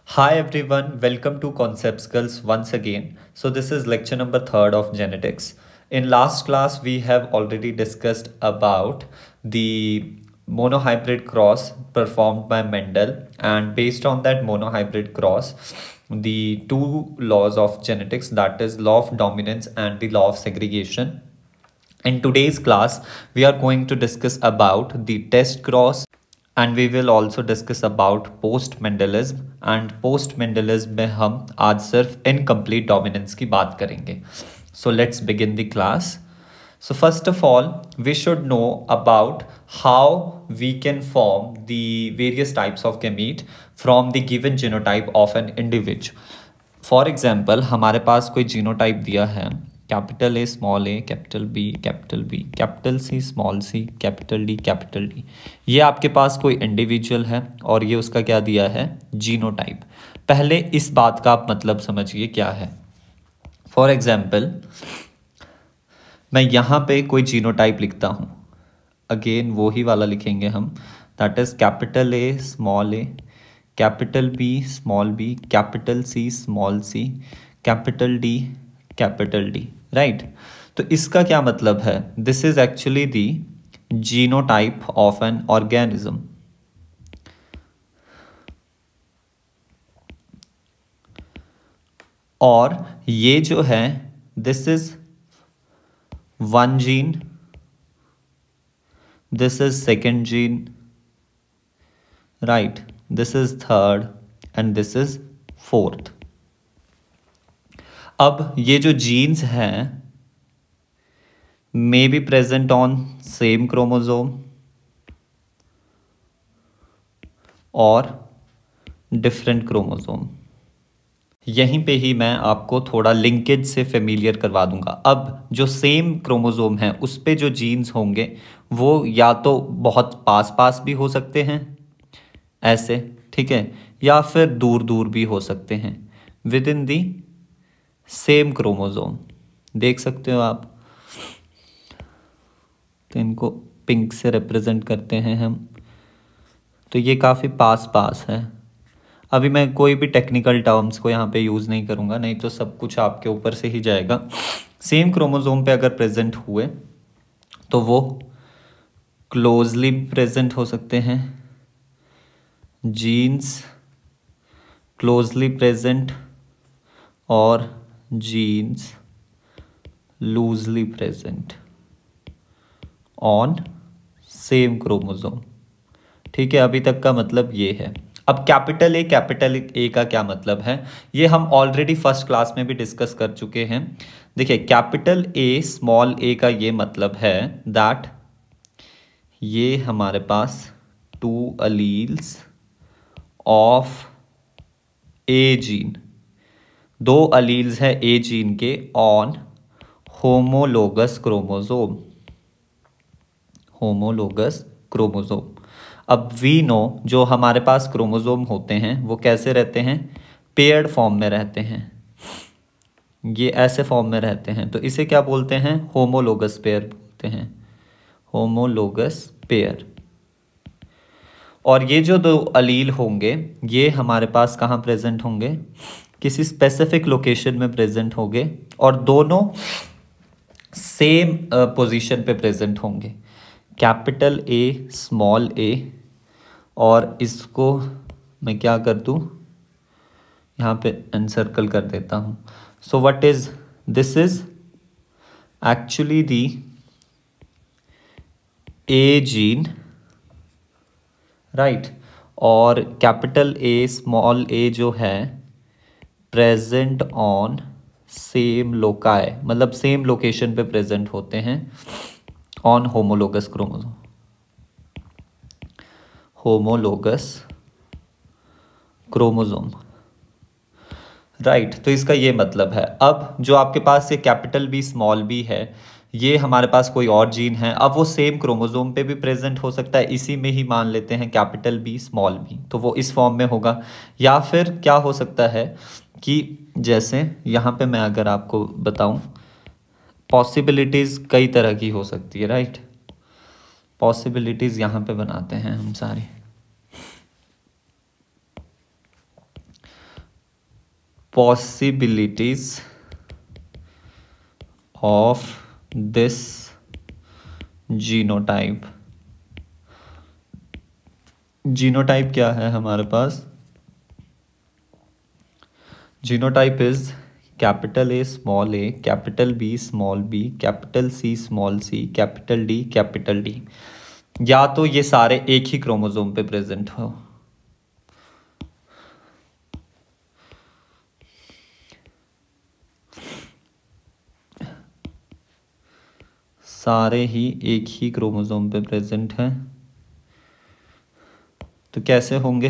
Hi everyone, welcome to Concept Skills once again. So this is lecture number 3rd of genetics. In last class we have already discussed about the monohybrid cross performed by Mendel, and based on that monohybrid cross the two laws of genetics, that is law of dominance and the law of segregation. In today's class we are going to discuss about the test cross, and we will also discuss about post Mendelism. And post Mendelism में हम आज सिर्फ incomplete dominance की बात करेंगे. So let's begin the class. So first of all, we should know about how we can form the various types of gamete from the given genotype of an individual. For example, हमारे पास कोई genotype दिया है, capital A small A, capital B, capital C, small c, capital D. ये आपके पास कोई individual है और ये उसका क्या दिया है, जीनोटाइप. पहले इस बात का आप मतलब समझिए क्या है. फॉर एग्जाम्पल मैं यहाँ पे कोई जीनोटाइप लिखता हूँ, अगेन वो ही वाला लिखेंगे हम, that is capital A small A, capital B small b, capital C small c, capital D, right. तो इसका क्या मतलब है, this is actually the genotype of an organism. और ये जो है, this is one gene, this is second gene, right, this is third and this is fourth. अब ये जो जीन्स हैं may be present on same chromosome और different chromosome. यहीं पे ही मैं आपको थोड़ा लिंकेज से फेमिलियर करवा दूंगा. अब जो सेम क्रोमोसोम है उस पे जो जीन्स होंगे वो या तो बहुत पास पास भी हो सकते हैं ऐसे, ठीक है, या फिर दूर दूर भी हो सकते हैं with in the same chromosome. देख सकते हो आप, तो इनको पिंक से रिप्रेजेंट करते हैं हम. तो ये काफ़ी पास पास है. अभी मैं कोई भी टेक्निकल टर्म्स को यहाँ पे यूज़ नहीं करूँगा, नहीं तो सब कुछ आपके ऊपर से ही जाएगा. सेम क्रोमोसोम पे अगर प्रेजेंट हुए तो वो क्लोजली प्रेजेंट हो सकते हैं, जीन्स क्लोजली प्रेजेंट, और genes loosely present on same chromosome. ठीक है, अभी तक का मतलब ये है. अब कैपिटल ए का क्या मतलब है, ये हम ऑलरेडी फर्स्ट क्लास में भी डिस्कस कर चुके हैं. देखिए, कैपिटल ए स्मॉल ए का ये मतलब है दैट ये हमारे पास two alleles of a gene, दो अलील्स है ए जीन के ऑन होमोलोगस क्रोमोसोम. अब वी नो जो हमारे पास क्रोमोसोम होते हैं वो कैसे रहते हैं, पेयर्ड फॉर्म में रहते हैं. ये ऐसे फॉर्म में रहते हैं, तो इसे क्या बोलते हैं, होमोलोगस पेयर बोलते हैं, होमोलोगस पेयर. और ये जो दो अलील होंगे ये हमारे पास कहाँ प्रेजेंट होंगे, किसी स्पेसिफिक लोकेशन में प्रेजेंट होंगे, और दोनों सेम पोजीशन पे प्रेजेंट होंगे, कैपिटल ए स्मॉल ए. और इसको मैं क्या कर दूँ, यहाँ पे एनसर्कल कर देता हूँ. So what is this, is actually the A gene, right. और कैपिटल ए स्मॉल ए जो है प्रेजेंट ऑन सेम लोकाई, मतलब सेम लोकेशन पे प्रेजेंट होते हैं ऑन होमोलोगस क्रोमोसोम, राइट. तो इसका ये मतलब है. अब जो आपके पास ये कैपिटल बी स्मॉल बी है, ये हमारे पास कोई और जीन है. अब वो सेम क्रोमोसोम पे भी प्रेजेंट हो सकता है, इसी में ही मान लेते हैं कैपिटल बी स्मॉल बी, तो वो इस फॉर्म में होगा. या फिर क्या हो सकता है कि जैसे यहाँ पे मैं अगर आपको बताऊँ, पॉसिबिलिटीज़ कई तरह की हो सकती है, राइट. पॉसिबिलिटीज़ यहाँ पे बनाते हैं हम सारी. possibilities of this genotype. Genotype क्या है हमारे पास? Genotype is capital A small A, capital B small b, capital C small c, capital D capital D. या तो ये सारे एक ही क्रोमोसोम पे प्रेजेंट हो, सारे ही एक ही क्रोमोसोम पे प्रेजेंट हैं। तो कैसे होंगे?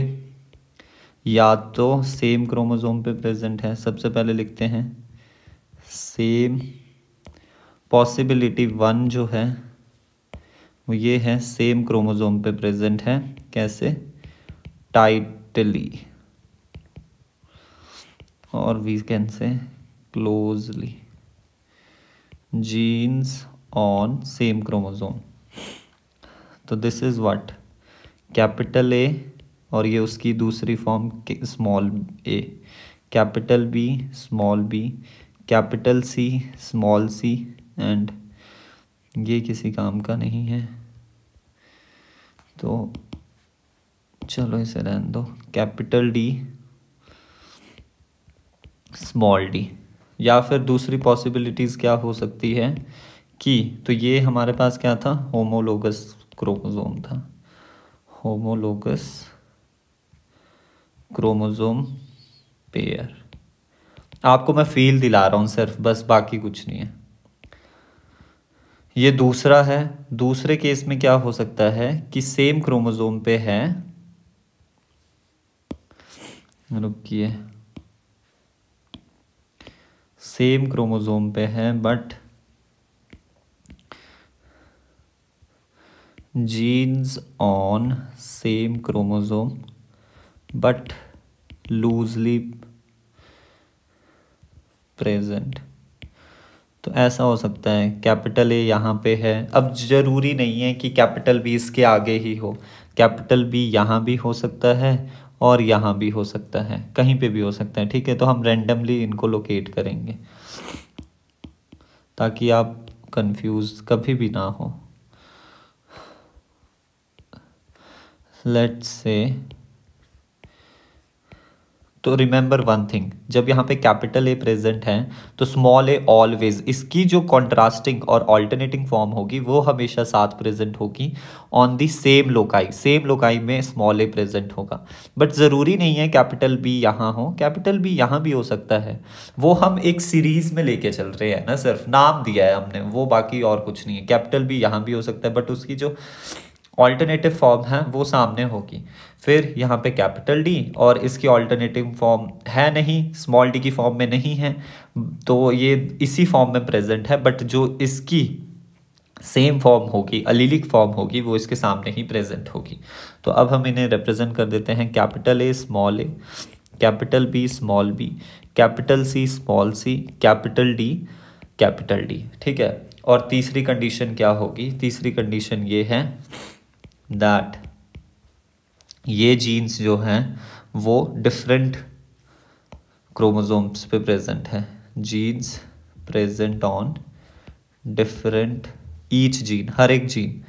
या तो सेम क्रोमोसोम पे प्रेजेंट है, सबसे पहले लिखते हैं सेम। पॉसिबिलिटी 1 जो है वो ये है, सेम क्रोमोसोम पे प्रेजेंट है। कैसे? टाइटली, और we can say closely, genes on same chromosome. तो this is what, capital A, और ये उसकी दूसरी form small A, capital B small b, capital C small c, and ये किसी काम का नहीं है तो चलो इसे रहने दो, कैपिटल डी स्मॉल डी। या फिर दूसरी पॉसिबिलिटीज़ क्या हो सकती है कि, तो ये हमारे पास क्या था, होमोलोगस क्रोमोसोम था, होमोलोगस क्रोमोसोम पेयर। आपको मैं फील दिला रहा हूँ सिर्फ, बस बाकी कुछ नहीं है। ये दूसरा है। दूसरे केस में क्या हो सकता है कि सेम क्रोमोसोम पे है, रुकिए, सेम क्रोमोसोम पे है but genes on same chromosome but loosely present. तो ऐसा हो सकता है, कैपिटल ए यहाँ पे है, अब ज़रूरी नहीं है कि कैपिटल बी इसके आगे ही हो, कैपिटल बी यहाँ भी हो सकता है और यहाँ भी हो सकता है, कहीं पे भी हो सकता है। ठीक है, तो हम रैंडमली इनको लोकेट करेंगे ताकि आप कंफ्यूज कभी भी ना हो। लेट्स से, तो रिमेंबर वन थिंग, जब यहाँ पे कैपिटल ए प्रेजेंट है तो स्मॉल ए ऑलवेज, इसकी जो कॉन्ट्रास्टिंग और ऑल्टरनेटिंग फॉर्म होगी वो हमेशा साथ प्रेजेंट होगी on the same loci. Same loci में स्मॉल ए प्रेजेंट होगा, बट ज़रूरी नहीं है कैपिटल बी यहाँ हो, कैपिटल बी यहाँ भी हो सकता है। वो हम एक सीरीज में लेके चल रहे हैं ना, सिर्फ नाम दिया है हमने वो, बाकी और कुछ नहीं है। कैपिटल बी यहाँ भी हो सकता है बट उसकी जो ऑल्टरनेटिव फॉर्म है वो सामने होगी। फिर यहाँ पे कैपिटल डी और इसकी ऑल्टरनेटिव फॉर्म है नहीं, स्मॉल डी की फॉर्म में नहीं है, तो ये इसी फॉर्म में प्रेजेंट है, बट जो इसकी सेम फॉर्म होगी, अलीलिक फॉर्म होगी, वो इसके सामने ही प्रेजेंट होगी। तो अब हम इन्हें रिप्रेजेंट कर देते हैं, capital A small A, capital B small b, capital C small c, capital D. ठीक है, और तीसरी कंडीशन क्या होगी? तीसरी कंडीशन ये है दैट ये जीन्स जो हैं वो डिफरेंट क्रोमोसोम्स पे प्रेजेंट है, genes present on different each gene, हर एक जीन।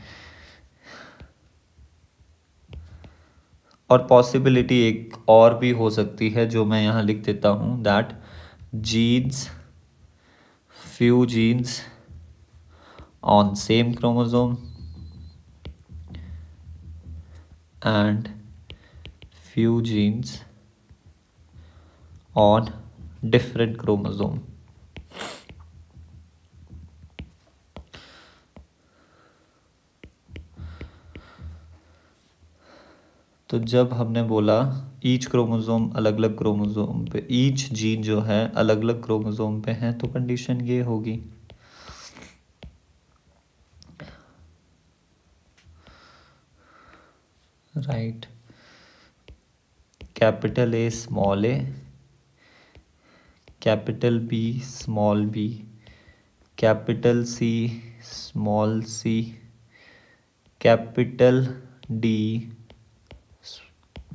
और पॉसिबिलिटी एक और भी हो सकती है जो मैं यहाँ लिख देता हूँ, that genes, few genes on same chromosome and few genes on different chromosome। तो जब हमने बोला ईच क्रोमोसोम अलग अलग क्रोमोसोम पे, ईच जीन जो है अलग अलग क्रोमोसोम पे है, तो कंडीशन ये होगी, right, capital A small A, capital B small b, capital C small c, capital D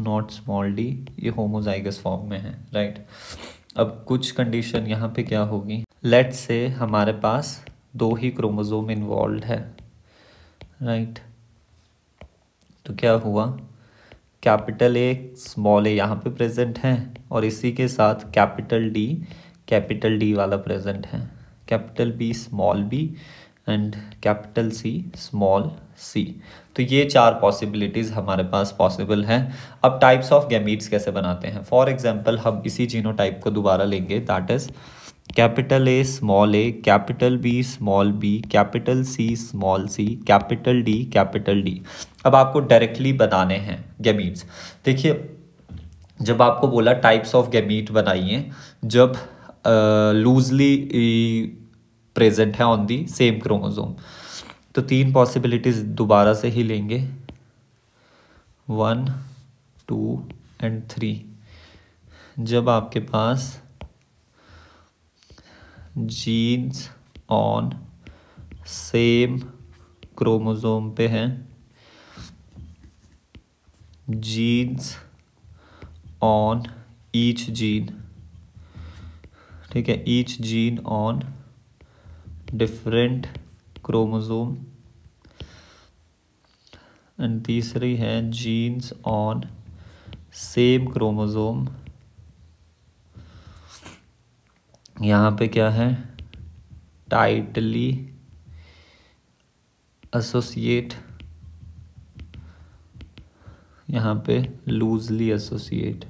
not small d, ये होमोजाइगस फॉर्म में है, राइट। अब कुछ कंडीशन यहाँ पे क्या होगी, लेट्स से हमारे पास 2 ही क्रोमोसोम इन्वॉल्व है, राइट। तो क्या हुआ, कैपिटल ए स्मॉल ए यहाँ पे प्रेजेंट है और इसी के साथ कैपिटल डी वाला प्रेजेंट है, capital B small b and capital C small c. तो ये 4 पॉसिबिलिटीज़ हमारे पास पॉसिबल हैं। अब टाइप्स ऑफ गैमीट्स कैसे बनाते हैं, फॉर एग्जांपल हम इसी जीनोटाइप को दोबारा लेंगे, that is capital A small A, capital B small b, capital C small c, capital D. अब आपको डायरेक्टली बनाने हैं गैमीट्स। देखिए, जब आपको बोला टाइप्स ऑफ गैमीट बनाइए जब लूजली प्रेजेंट है ऑन दी सेम क्रोमोसोम, तो 3 पॉसिबिलिटीज दोबारा से ही लेंगे, 1, 2 एंड 3। जब आपके पास जीन्स ऑन सेम क्रोमोसोम पे हैं, जीन्स ऑन ईच जीन, ठीक है, each gene on different chromosome, and तीसरी है जीन्स ऑन सेम क्रोमोसोम। यहाँ पे क्या है, टाइटली एसोसिएट, यहाँ पे लूजली एसोसिएट।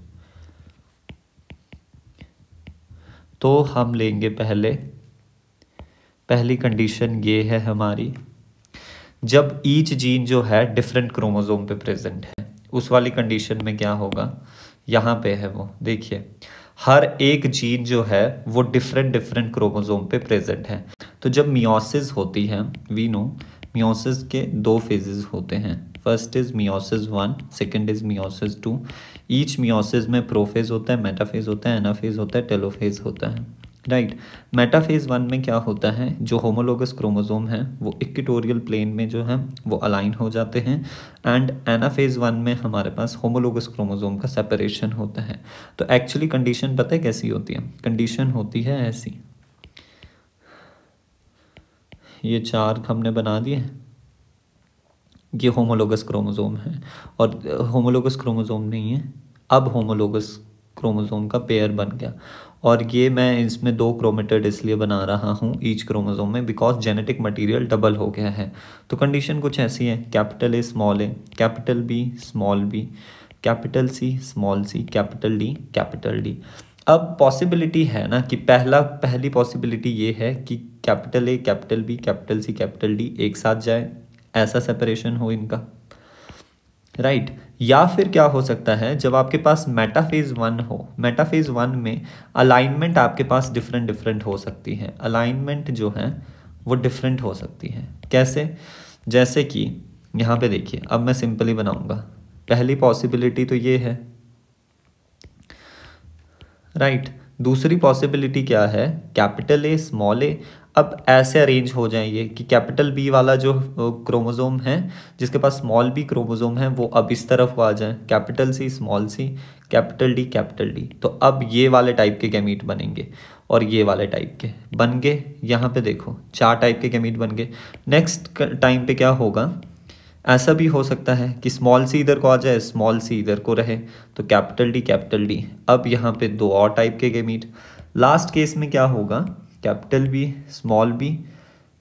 तो हम लेंगे पहली कंडीशन ये है हमारी, जब ईच जीन जो है डिफरेंट क्रोमोसोम पे प्रेजेंट है, उस वाली कंडीशन में क्या होगा, यहाँ पे है वो, देखिए हर एक जीन जो है वो डिफरेंट क्रोमोसोम पे प्रेजेंट है। तो जब मियोसिस होती है, वी नो मियोसिस के 2 फेजेस होते हैं, first is meiosis 1, second is meiosis 2। Each meiosis में प्रोफेज होता है, मेटाफेज होता है, एनाफेज होता है, टेलोफेज होता है, राइट। मेटाफेज 1 में क्या होता है, जो होमोलोगस क्रोमोसोम है वो इक्वेटोरियल प्लेन में जो है वो अलाइन हो जाते हैं, एंड एनाफेज 1 में हमारे पास होमोलोगस क्रोमोसोम का सेपरेशन होता है। तो एक्चुअली कंडीशन पता है कैसी होती है, कंडीशन होती है ऐसी, ये 4 हमने बना दिए, ये होमोलोगस क्रोमोसोम है, और होमोलोगस क्रोमोसोम नहीं है, अब होमोलोगस क्रोमोसोम का पेयर बन गया। और ये मैं इसमें 2 क्रोमेटिड इसलिए बना रहा हूँ ईच क्रोमोसोम में, बिकॉज जेनेटिक मटेरियल डबल हो गया है। तो कंडीशन कुछ ऐसी है, capital A small A, capital B small b, capital C small c, capital D. अब पॉसिबिलिटी है ना कि पहली पॉसिबिलिटी ये है कि capital A, capital B, capital C, capital D एक साथ जाए, ऐसा सेपरेशन हो इनका, राइट। या फिर क्या हो सकता है, जब आपके पास मेटाफेज 1 हो, मेटाफेज 1 में अलाइनमेंट आपके पास डिफरेंट हो सकती है, अलाइनमेंट जो है वो डिफरेंट हो सकती है। कैसे, जैसे कि यहाँ पे देखिए, अब मैं सिंपली बनाऊंगा, पहली पॉसिबिलिटी तो ये है, राइट। दूसरी पॉसिबिलिटी क्या है, कैपिटल ए स्मॉल ए, अब ऐसे अरेंज हो जाएंगे कि कैपिटल बी वाला जो क्रोमोसोम है जिसके पास स्मॉल बी क्रोमोसोम है वो अब इस तरफ आ जाए, capital C small c, capital D. तो अब ये वाले टाइप के गैमीट बनेंगे और ये वाले टाइप के बन गए। यहाँ पे देखो 4 टाइप के गैमीट बन गए। नेक्स्ट टाइम पे क्या होगा, ऐसा भी हो सकता है कि स्मॉल सी इधर को आ जाए, स्मॉल सी इधर को रहे, तो कैपिटल डी। अब यहाँ पे 2 और टाइप के गैमीट। लास्ट केस में क्या होगा, capital B small b,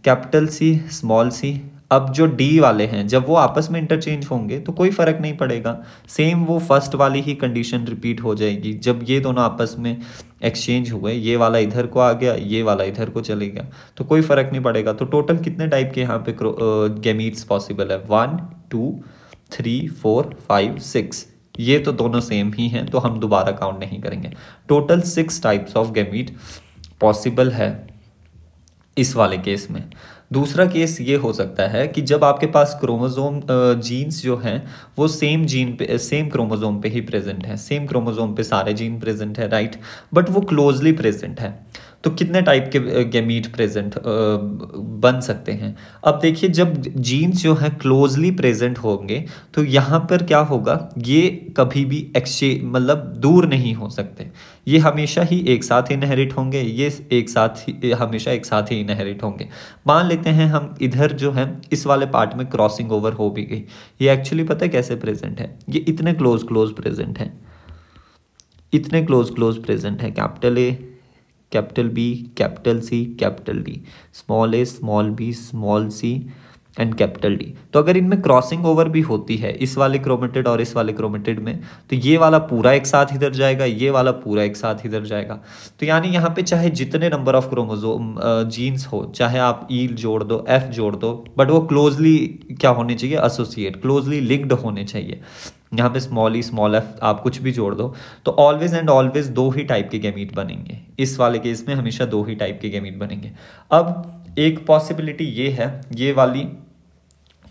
capital C small c. अब जो डी वाले हैं जब वो आपस में इंटरचेंज होंगे तो कोई फ़र्क नहीं पड़ेगा, सेम वो फर्स्ट वाली ही कंडीशन रिपीट हो जाएगी। जब ये दोनों आपस में एक्सचेंज हुए, ये वाला इधर को आ गया, ये वाला इधर को चले गया, तो कोई फ़र्क नहीं पड़ेगा। तो टोटल कितने टाइप के यहाँ पे गैमीट्स पॉसिबल है, 1 2 3 4 5 6। ये तो दोनों सेम ही हैं तो हम दोबारा काउंट नहीं करेंगे। Total 6 types of gamete possible है इस वाले केस में। दूसरा केस ये हो सकता है कि जब आपके पास क्रोमोसोम जीन्स जो हैं वो सेम जीन पे, सेम क्रोमोसोम पे ही प्रेजेंट है, सेम क्रोमोसोम पे सारे जीन प्रेजेंट है, राइट, बट वो क्लोजली प्रेजेंट है। तो कितने टाइप के गैमीट प्रेजेंट बन सकते हैं। अब देखिए जब जीन्स जो है क्लोजली प्रेजेंट होंगे तो यहाँ पर क्या होगा, ये कभी भी एक्सचेंज मतलब दूर नहीं हो सकते, ये हमेशा ही एक साथ इनहेरिट होंगे, ये एक साथ ही हमेशा एक साथ ही इनहेरिट होंगे। मान लेते हैं हम इधर जो है इस वाले पार्ट में क्रॉसिंग ओवर हो भी गई, ये एक्चुअली पता है कैसे प्रेजेंट है, ये इतने क्लोज क्लोज प्रेजेंट है, इतने क्लोज क्लोज प्रेजेंट है, capital A capital B capital C capital D, small a small b small c and capital D. तो अगर इनमें क्रॉसिंग ओवर भी होती है इस वाले क्रोमेटिड और इस वाले क्रोमेटिड में, तो ये वाला पूरा एक साथ इधर जाएगा, ये वाला पूरा एक साथ इधर जाएगा। तो यानी यहाँ पे चाहे जितने नंबर ऑफ क्रोमोसोम जीन्स हो, चाहे आप ई जोड़ दो एफ जोड़ दो, बट वो क्लोजली क्या होने चाहिए, एसोसिएट, क्लोजली लिंक्ड होने चाहिए। यहाँ पे स्मॉल ई स्मॉल एफ आप कुछ भी जोड़ दो तो ऑलवेज एंड ऑलवेज दो ही टाइप के गैमीट बनेंगे, इस वाले केस में हमेशा दो ही टाइप के गैमीट बनेंगे। अब एक पॉसिबिलिटी ये है, ये वाली,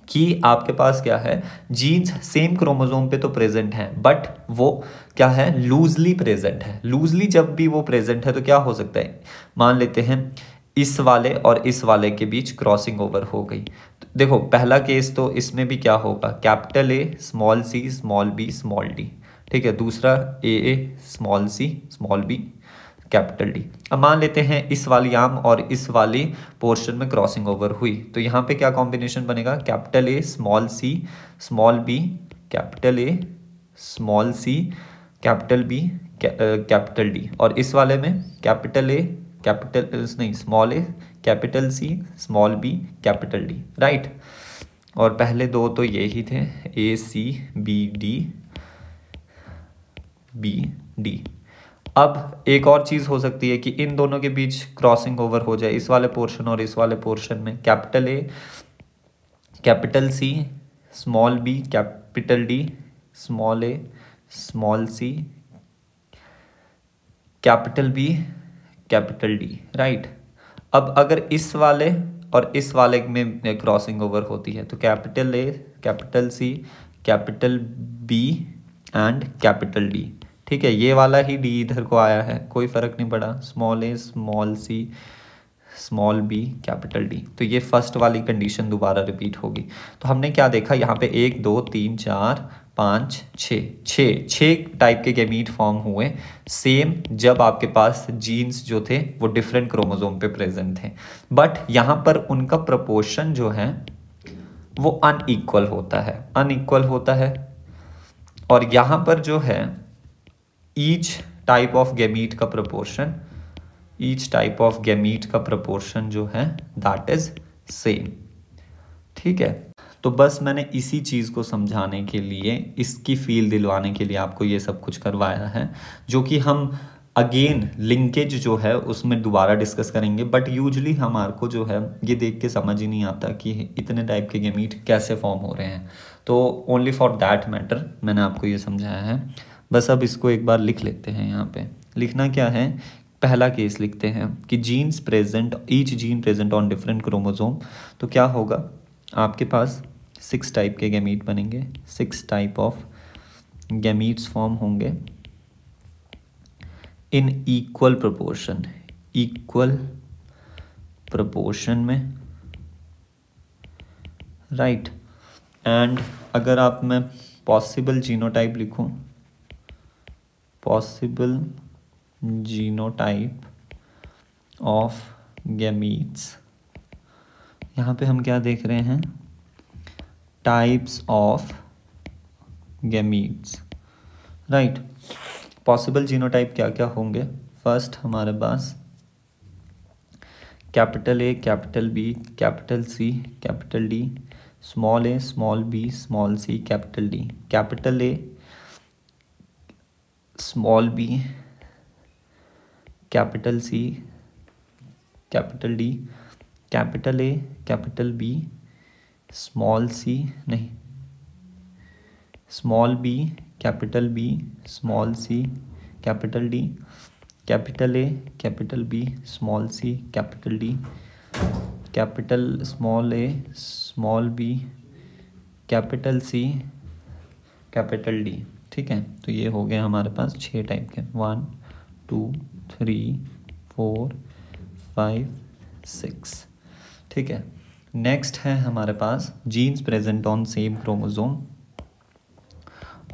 कि आपके पास क्या है, जीन्स सेम क्रोमोसोम पे तो प्रेजेंट हैं बट वो क्या है, लूजली प्रेजेंट है। लूजली जब भी वो प्रेजेंट है तो क्या हो सकता है, मान लेते हैं इस वाले और इस वाले के बीच क्रॉसिंग ओवर हो गई। तो देखो पहला केस तो इसमें भी क्या होगा, capital A small c small b small d, ठीक है। दूसरा A small c small b capital D. अब मान लेते हैं इस वाली आर्म और इस वाली पोर्शन में क्रॉसिंग ओवर हुई, तो यहाँ पे क्या कॉम्बिनेशन बनेगा, capital A small c small b capital A small c capital B capital D, और इस वाले में कैपिटल ए कैपिटल नहीं स्मॉल ए capital C small b capital D, right. और पहले दो तो ये ही थे, A C B D B D. अब एक और चीज़ हो सकती है कि इन दोनों के बीच क्रॉसिंग ओवर हो जाए, इस वाले पोर्शन और इस वाले पोर्शन में, capital A capital C small b capital D small a small c capital B capital D, right. अब अगर इस वाले और इस वाले में क्रॉसिंग ओवर होती है तो capital A capital C capital B and capital D, ठीक है। ये वाला ही डी इधर को आया है, कोई फर्क नहीं पड़ा, small a small c small b capital D. तो ये फर्स्ट वाली कंडीशन दोबारा रिपीट होगी। तो हमने क्या देखा यहाँ पे, 1 2 3 4 5 6 टाइप के गैमीट फॉर्म हुए सेम, जब आपके पास जीन्स जो थे वो डिफरेंट क्रोमोसोम पे प्रेजेंट थे, बट यहाँ पर उनका प्रपोर्शन जो है वो अनइक्वल होता है। और यहाँ पर जो है ईच टाइप ऑफ गैमीट का प्रपोर्शन जो है दैट इज सेम, ठीक है। तो बस मैंने इसी चीज़ को समझाने के लिए, इसकी फील दिलवाने के लिए आपको ये सब कुछ करवाया है, जो कि हम अगेन लिंकेज जो है उसमें दोबारा डिस्कस करेंगे। बट यूजुअली हमारे को जो है ये देख के समझ ही नहीं आता कि इतने टाइप के गैमीट कैसे फॉर्म हो रहे हैं। तो ओनली फॉर दैट मैटर मैंने आपको ये समझाया है। बस अब इसको एक बार लिख लेते हैं। यहाँ पे लिखना क्या है, पहला केस लिखते हैं कि genes present, each gene present on different chromosome. तो क्या होगा, आपके पास 6 टाइप के गैमीट बनेंगे, 6 टाइप ऑफ गैमीट्स फॉर्म होंगे इन इक्वल प्रोपोर्शन में, राइट। एंड अगर आप मैं पॉसिबल जीनोटाइप लिखूं, पॉसिबल जीनोटाइप ऑफ गैमीट्स, यहाँ पे हम क्या देख रहे हैं, types of gametes, right. Possible genotype क्या क्या होंगे, फर्स्ट हमारे पास capital A capital B capital C capital D, small a small b small c capital D, capital A small b capital C capital D, capital A capital B small c नहीं small b capital B small c capital D, capital A capital B small c capital D, capital small a small b capital C capital D, ठीक है। तो ये हो गए हमारे पास 6 type के, 1 2 3 4 5 6। ठीक है, नेक्स्ट है हमारे पास genes present on same chromosome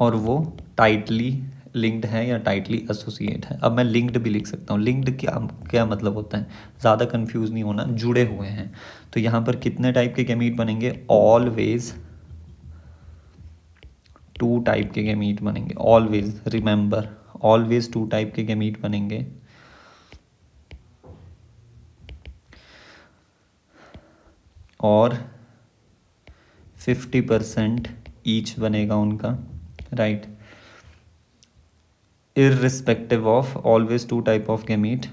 और वो टाइटली लिंक्ड है या टाइटली एसोसिएट है। अब मैं लिंक्ड भी लिख सकता हूँ। लिंक्ड क्या क्या मतलब होता है, ज़्यादा कंफ्यूज नहीं होना, जुड़े हुए हैं। तो यहाँ पर कितने टाइप के गैमीट बनेंगे, ऑलवेज 2 टाइप के गैमीट बनेंगे। ऑलवेज, रिमेंबर, ऑलवेज 2 टाइप के गैमीट बनेंगे। और 50% ईच बनेगा उनका, right. Irrespective of, always 2 type of gamete,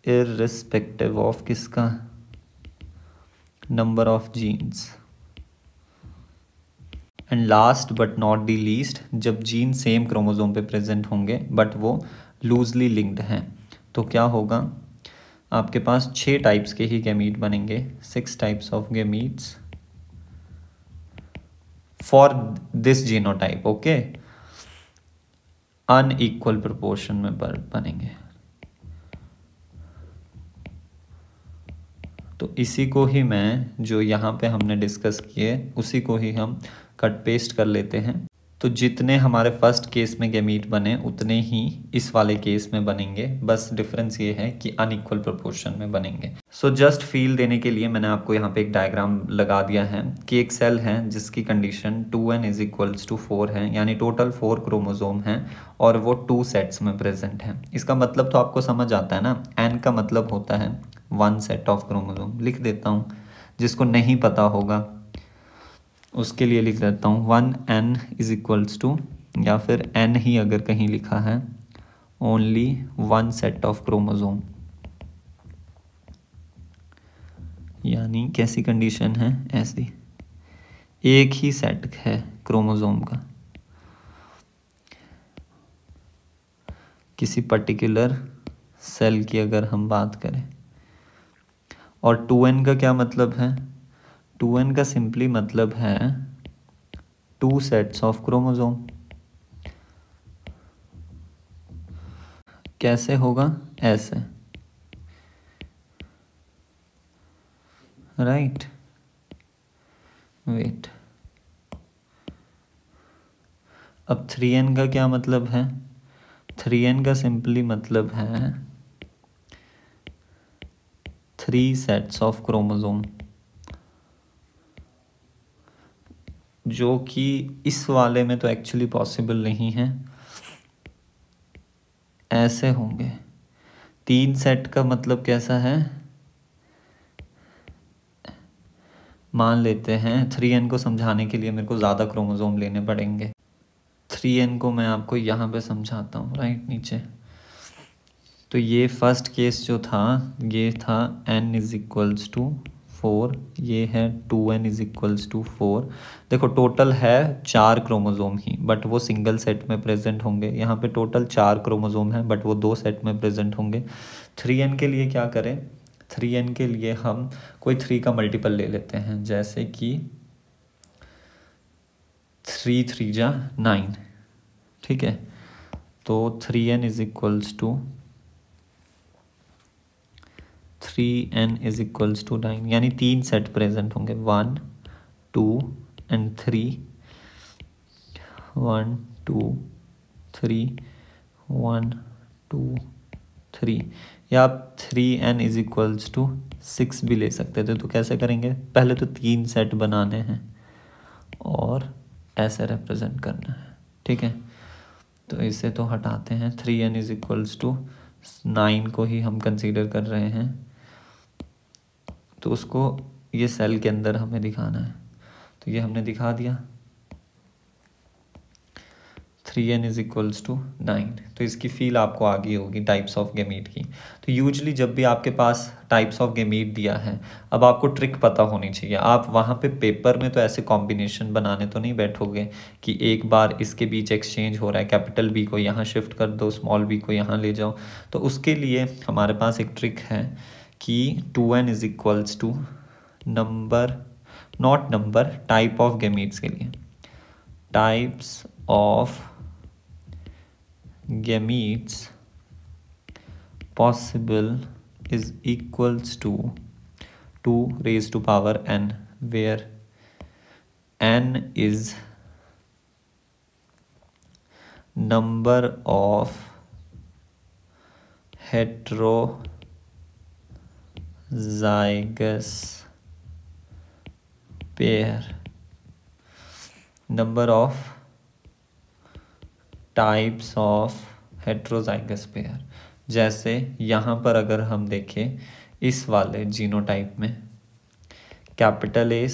irrespective of किसका, number of genes. And last but not the least, जब जीन सेम क्रोमोसोम पे प्रेजेंट होंगे बट वो लूजली लिंक्ड हैं, तो क्या होगा, आपके पास 6 टाइप्स के ही गैमीट बनेंगे, 6 types of gametes for this genotype. Okay, unequal proportion में बनेंगे। तो इसी को ही मैं, जो यहाँ पे हमने डिस्कस किए, उसी को ही हम कट पेस्ट कर लेते हैं। तो जितने हमारे फर्स्ट केस में गैमीट बने उतने ही इस वाले केस में बनेंगे, बस डिफरेंस ये है कि अनइक्वल प्रोपोर्शन में बनेंगे। सो जस्ट फील देने के लिए मैंने आपको यहाँ पे एक डायग्राम लगा दिया है कि एक सेल है जिसकी condition 2n is equals to 4 है, यानी टोटल 4 क्रोमोसोम हैं और वो 2 सेट्स में प्रेजेंट है। इसका मतलब तो आपको समझ आता है ना, n का मतलब होता है 1 सेट ऑफ क्रोमोसोम। लिख देता हूँ, जिसको नहीं पता होगा उसके लिए लिख देता हूँ 1n इज इक्वल्स टू, या फिर n ही अगर कहीं लिखा है, ओनली 1 सेट ऑफ क्रोमोसोम। यानी कैसी कंडीशन है, ऐसी, एक ही सेट है क्रोमोसोम का किसी पर्टिकुलर सेल की अगर हम बात करें। और 2n का क्या मतलब है, 2n का सिंपली मतलब है 2 सेट्स ऑफ क्रोमोसोम। कैसे होगा, ऐसे, राइट। वेट, अब 3n का क्या मतलब है, 3n का सिंपली मतलब है 3 सेट्स ऑफ क्रोमोसोम, जो कि इस वाले में तो एक्चुअली पॉसिबल नहीं है। ऐसे होंगे, 3 सेट का मतलब कैसा है, मान लेते हैं 3n को समझाने के लिए मेरे को ज़्यादा क्रोमोसोम लेने पड़ेंगे। 3n को मैं आपको यहाँ पे समझाता हूँ, राइट, नीचे। तो ये फर्स्ट केस जो था, ये था n इज इक्वल्स टू 4, ये है 2n इज इक्वल्स टू 4। देखो टोटल है 4 क्रोमोसोम ही, बट वो सिंगल सेट में प्रेजेंट होंगे। यहाँ पे टोटल 4 क्रोमोसोम हैं बट वो 2 सेट में प्रेजेंट होंगे। 3n के लिए क्या करें, 3n के लिए हम कोई 3 का मल्टीपल ले लेते हैं, जैसे कि 3 3 जा 9, ठीक है। तो 3n is equals to 3n is equals to 9, यानी 3 सेट प्रेजेंट होंगे, 1 2 एंड 3, 1 2 3, 1 2 3, या आप 3n इज इक्वल्स टू 6 भी ले सकते थे। तो कैसे करेंगे, पहले तो 3 सेट बनाने हैं और ऐसे रिप्रेजेंट करना है, ठीक है। तो इसे तो हटाते हैं, 3n इज इक्वल्स टू 9 को ही हम कंसीडर कर रहे हैं, तो उसको ये सेल के अंदर हमें दिखाना है। तो ये हमने दिखा दिया, 3n इज इक्वल्स टू 9। तो इसकी फील आपको आ गई होगी टाइप्स ऑफ गैमीट की। तो यूजुअली जब भी आपके पास टाइप्स ऑफ गैमीट दिया है, अब आपको ट्रिक पता होनी चाहिए। आप वहाँ पे पेपर में तो ऐसे कॉम्बिनेशन बनाने तो नहीं बैठोगे कि एक बार इसके बीच एक्सचेंज हो रहा है, कैपिटल बी को यहाँ शिफ्ट कर दो, स्मॉल बी को यहाँ ले जाओ। तो उसके लिए हमारे पास एक ट्रिक है कि 2n is equals to number, not number, type of gametes के लिए, types of gametes possible is equals to 2 raised to power n, where n is number of heterozygous pair, number of types of heterozygous pair. जैसे यहाँ पर अगर हम देखें इस वाले जीनोटाइप में capital A,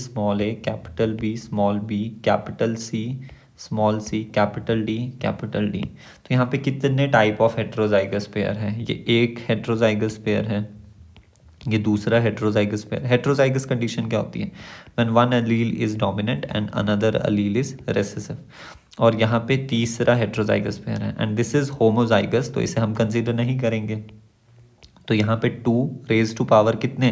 capital B, small b, capital C, small c, capital D, capital D, तो यहाँ पे कितने टाइप ऑफ हेट्रोजाइगस पेयर हैं? ये एक हेट्रोजाइगस पेयर है, ये दूसरा हेट्रोजाइगस पेयर। हेट्रोजाइगस कंडीशन क्या होती है? When one allele is dominant and another allele is recessive. और यहाँ पे तीसरा हेट्रोजाइगस पेयर है एंड दिस इज होमोजाइगस, तो इसे हम कंसीडर नहीं करेंगे। तो यहाँ पे 2 रेज टू पावर कितने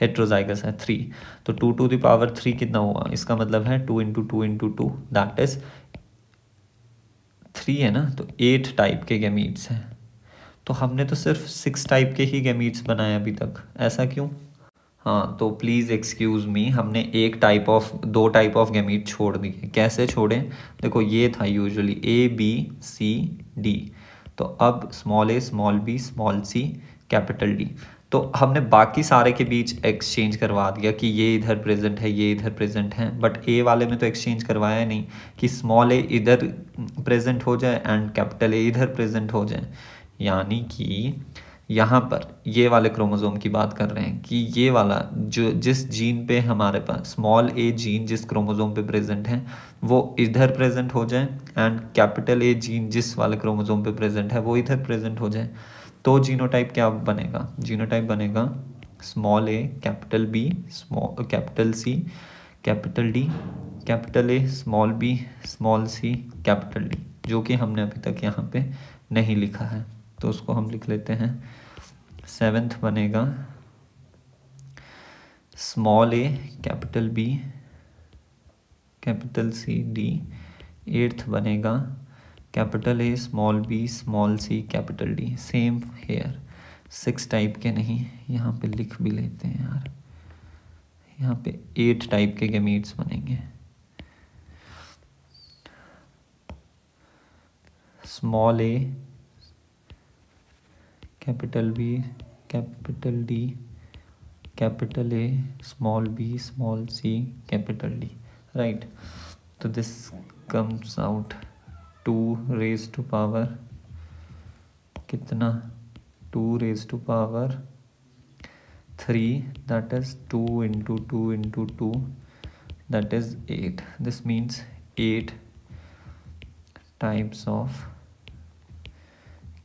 हेट्रोजाइगस है? 3। तो 2 टू द पावर 3 कितना हुआ? इसका मतलब है 2 इंटू 2 इंटू 2 दैट इज 3 है ना, तो 8 टाइप के गैमीट्स हैं। तो हमने तो सिर्फ 6 टाइप के ही गैमीट्स बनाए अभी तक, ऐसा क्यों? हाँ, तो प्लीज़ एक्सक्यूज़ मी, हमने 2 टाइप ऑफ गैमीट छोड़ दिए। कैसे छोड़े? देखो ये था usually A B C D, तो अब small a, small b, small c, capital D। तो हमने बाकी सारे के बीच एक्सचेंज करवा दिया कि ये इधर प्रेजेंट है, ये इधर प्रेजेंट है, बट A वाले में तो एक्सचेंज करवाया नहीं कि स्मॉल a इधर प्रेजेंट हो जाए एंड कैपिटल A इधर प्रेजेंट हो जाए। यानी कि यहाँ पर ये वाले क्रोमोसोम की बात कर रहे हैं कि ये वाला जो जिस जीन पे हमारे पास स्मॉल a जीन जिस क्रोमोसोम पे प्रेजेंट है वो इधर प्रेजेंट हो जाए एंड कैपिटल A जीन जिस वाले क्रोमोसोम पे प्रेजेंट है वो इधर प्रेजेंट हो जाए। तो जीनोटाइप क्या बनेगा? जीनोटाइप बनेगा small a, capital B, capital C, capital D, capital A, small b, small c, capital D, जो कि हमने अभी तक यहाँ पे नहीं लिखा है, तो उसको हम लिख लेते हैं। 7th बनेगा small a, capital B, capital C, D। 8th बनेगा capital A, small b, small c, capital D। Same here, 6 type के नहीं, यहाँ पे लिख भी लेते हैं यार, यहाँ पे 8 टाइप के गैमीट्स बनेंगे। Small a, capital B, capital D, capital A, small b, small c, capital D, right. तो this comes out 2 raise to power कितना? 2 raise to power 3, that is 2 into 2 into 2, that is 8। This means 8 types of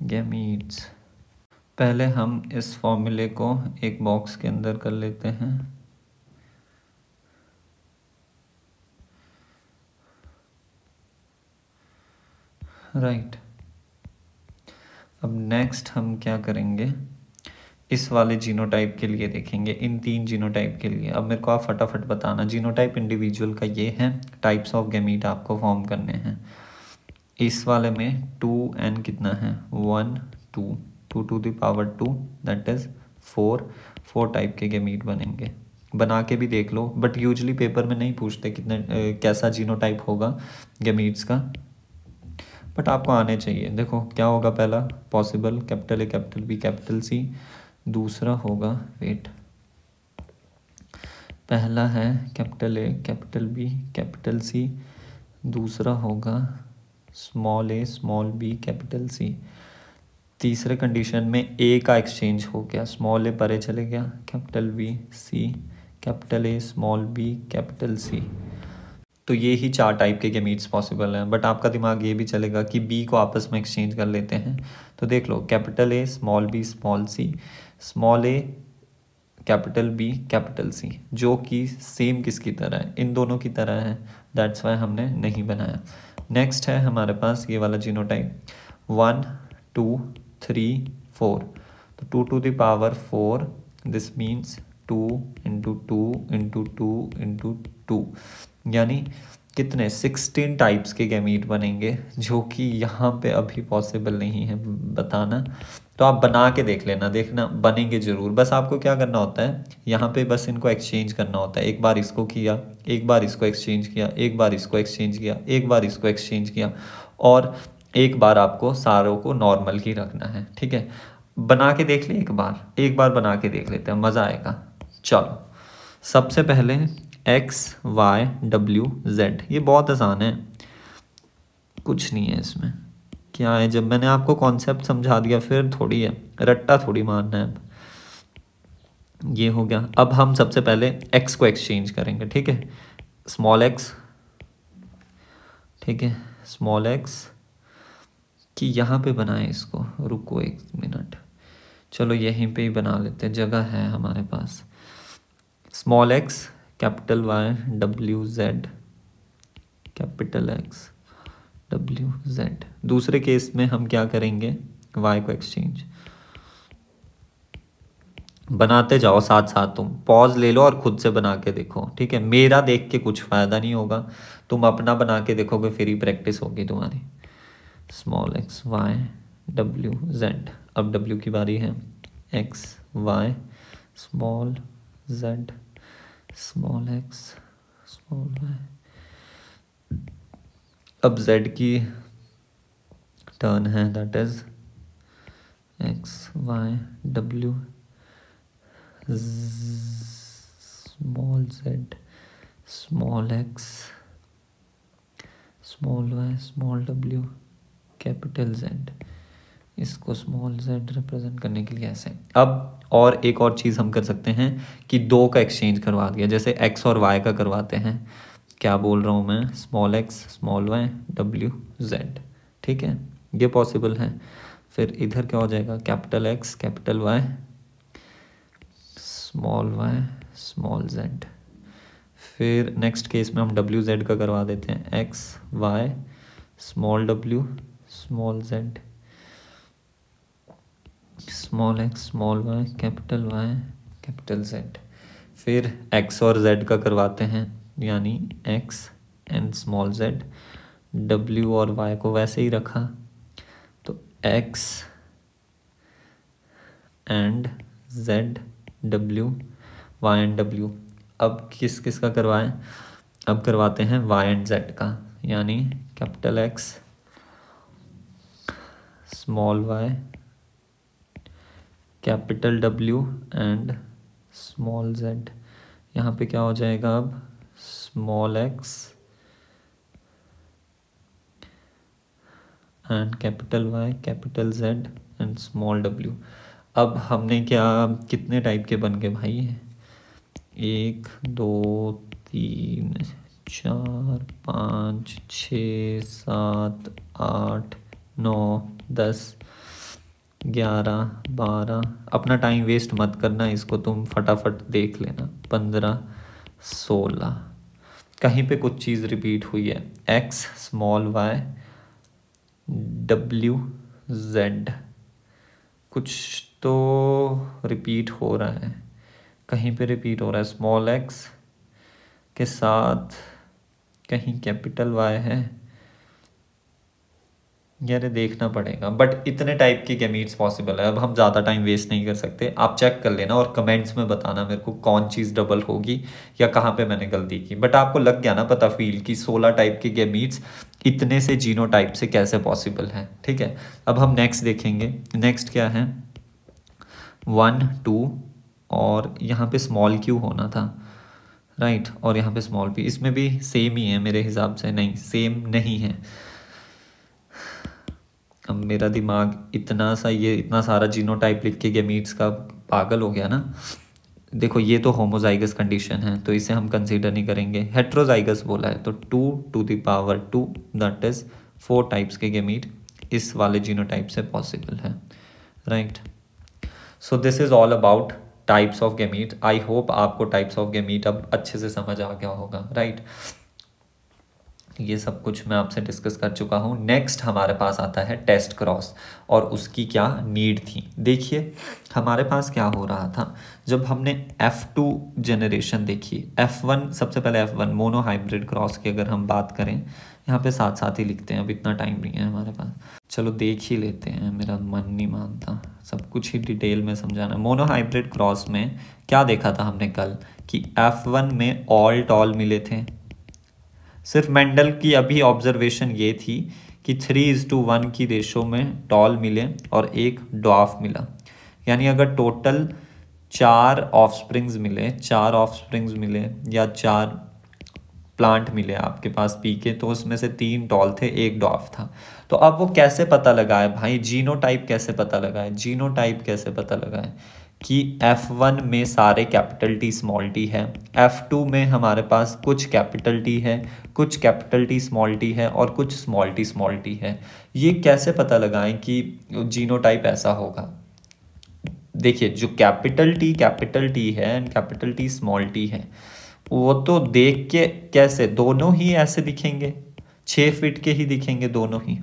gametes. पहले हम इस फॉर्मूले को एक box के अंदर कर लेते हैं। राइट, अब नेक्स्ट हम क्या करेंगे, इस वाले जीनोटाइप के लिए देखेंगे, इन 3 जीनोटाइप के लिए। अब मेरे को आप फटाफट बताना, जीनोटाइप इंडिविजुअल का ये है, टाइप्स ऑफ गैमीट आपको फॉर्म करने हैं। इस वाले में 2n कितना है? 1 2 2 to the power 2 that is 4 type के गैमीट बनेंगे। बना के भी देख लो, बट यूजुअली पेपर में नहीं पूछते कितने कैसा जीनोटाइप होगा गैमीट्स का, बट आपको आने चाहिए। देखो क्या होगा, पहला possible capital A, capital B, capital C। दूसरा होगा पहला है capital A, capital B, capital C। दूसरा होगा small a, small b, capital C। तीसरे कंडीशन में A का एक्सचेंज हो गया, स्मॉल a परे चले गया, capital B, C, capital A, small b, capital C। तो ये ही 4 टाइप के गैमीट्स पॉसिबल हैं, बट आपका दिमाग ये भी चलेगा कि B को आपस में एक्सचेंज कर लेते हैं। तो देख लो, capital A, small b, small c, small a, capital B, capital C, जो कि सेम किसकी तरह है? इन दोनों की तरह है, दैट्स वाई हमने नहीं बनाया। नेक्स्ट है हमारे पास ये वाला जीनोटाइप 1 2 3 4। तो 2 to the power 4, this means 2 into 2 into 2 into 2, यानी कितने 16 टाइप्स के गैमीट बनेंगे, जो कि यहाँ पे अभी पॉसिबल नहीं है बताना। तो आप बना के देख लेना, देखना बनेंगे ज़रूर। बस आपको क्या करना होता है, यहाँ पे बस इनको एक्सचेंज करना होता है। एक बार इसको किया, एक बार इसको एक्सचेंज किया, एक बार इसको एक्सचेंज किया, एक बार इसको एक्सचेंज किया, और एक बार आपको सारों को नॉर्मल ही रखना है। ठीक है, बना के देख ले, एक बार बना के देख लेते हैं, मज़ा आएगा। चलो, सबसे पहले XY W Z, ये बहुत आसान है, कुछ नहीं है इसमें। क्या है, जब मैंने आपको कॉन्सेप्ट समझा दिया फिर थोड़ी है, रट्टा थोड़ी मारना है। अब ये हो गया। अब हम सबसे पहले x को एक्सचेंज करेंगे। ठीक है, स्मॉल x, ठीक है, स्मॉल x कि यहाँ पे बनाए इसको, रुको एक मिनट, चलो यहीं पे ही बना लेते हैं, जगह है हमारे पास। Small x capital Y W Z, capital X W Z। दूसरे केस में हम क्या करेंगे, y को एक्सचेंज। बनाते जाओ साथ साथ, तुम पॉज ले लो और खुद से बना के देखो। ठीक है, मेरा देख के कुछ फ़ायदा नहीं होगा, तुम अपना बना के देखोगे, फिर ही प्रैक्टिस होगी तुम्हारी। Small x y W Z, अब W की बारी है, x y small z small x small y। अब z की टर्न है, that is x y W small z small x small y small w capital Z। इसको small z represent करने के लिए ऐसे। अब और एक और चीज़ हम कर सकते हैं कि दो का एक्सचेंज करवा दिया, जैसे x और y का करवाते हैं। क्या बोल रहा हूँ मैं, small x small y W Z। ठीक है, ये पॉसिबल है। फिर इधर क्या हो जाएगा, capital X capital Y small y small z। फिर नेक्स्ट केस में हम W Z का करवा देते हैं, x y small w small z small x small y capital Z। फिर x और z का करवाते हैं, यानी x and small z। w और y को वैसे ही रखा, तो x and z w y and w। अब किस किस का करवाएं, अब करवाते हैं y एंड z का, यानी capital X small y capital W and small z। यहाँ पे क्या हो जाएगा, अब small x and capital Y capital Z and small w। अब हमने क्या, कितने टाइप के बन गए भाई, 1 2 3 4 5 6 7 8 9 10 11 12। अपना टाइम वेस्ट मत करना, इसको तुम फटाफट देख लेना। 15 16 कहीं पे कुछ चीज़ रिपीट हुई है, x small y W Z, कुछ तो रिपीट हो रहा है, कहीं पे रिपीट हो रहा है। स्मॉल x के साथ कहीं कैपिटल Y है, यार देखना पड़ेगा। बट इतने टाइप के गैमीट्स पॉसिबल है। अब हम ज़्यादा टाइम वेस्ट नहीं कर सकते, आप चेक कर लेना और कमेंट्स में बताना मेरे को कौन चीज़ डबल होगी या कहाँ पे मैंने गलती की। बट आपको लग गया ना पता फील कि 16 टाइप के गैमीट्स इतने से जीनोटाइप से कैसे पॉसिबल है। ठीक है, अब हम नेक्स्ट देखेंगे। नेक्स्ट क्या है, 1 2 और यहाँ पे स्मॉल q होना था, राइट, और यहाँ पे स्मॉल p। इसमें भी सेम ही है मेरे हिसाब से, नहीं सेम नहीं है। अब मेरा दिमाग इतना सा, ये इतना सारा जीनोटाइप लिख के गैमीट्स का पागल हो गया ना। देखो ये तो होमोजाइगस कंडीशन है, तो इसे हम कंसीडर नहीं करेंगे। हेट्रोजाइगस बोला है तो 2 to the power 2, that is 4 types के गैमीट इस वाले जीनोटाइप से पॉसिबल है, right. So this is all about types of gamete. I hope आपको टाइप्स ऑफ गैमीट अब अच्छे से समझ आ गया होगा, राइट। ये सब कुछ मैं आपसे डिस्कस कर चुका हूँ। नेक्स्ट हमारे पास आता है टेस्ट क्रॉस, और उसकी क्या नीड थी। देखिए हमारे पास क्या हो रहा था, जब हमने F2 जनरेशन देखी, F1 सबसे पहले F1 मोनो हाइब्रिड क्रॉस की अगर हम बात करें, यहाँ पे साथ साथ ही लिखते हैं, अब इतना टाइम नहीं है हमारे पास, चलो देख ही लेते हैं, मेरा मन नहीं मानता सब कुछ ही डिटेल में समझाना। मोनो हाइब्रिड क्रॉस में क्या देखा था हमने कल, कि F1 में ऑल टॉल मिले थे। सिर्फ मेंडल की अभी ऑब्जर्वेशन ये थी कि 3:1 की रेशो में टॉल मिले और एक डॉफ मिला, यानी अगर टोटल 4 ऑफस्प्रिंग्स मिले, 4 ऑफस्प्रिंग्स मिले या 4 प्लांट मिले आपके पास पी के, तो उसमें से 3 टॉल थे, एक डॉफ था। तो अब वो कैसे पता लगाए भाई, जीनोटाइप कैसे पता लगाए, जीनोटाइप कैसे पता लगाए कि F1 में सारे कैपिटल टी स्मॉल टी है, F2 में हमारे पास कुछ कैपिटल टी है, कुछ कैपिटल टी स्मॉल टी है और कुछ स्मॉल टी है। ये कैसे पता लगाएं कि जीनोटाइप ऐसा होगा। देखिए जो कैपिटल टी है and capital T small T है, वो तो देख के कैसे, दोनों ही ऐसे दिखेंगे, 6 फीट के ही दिखेंगे दोनों ही,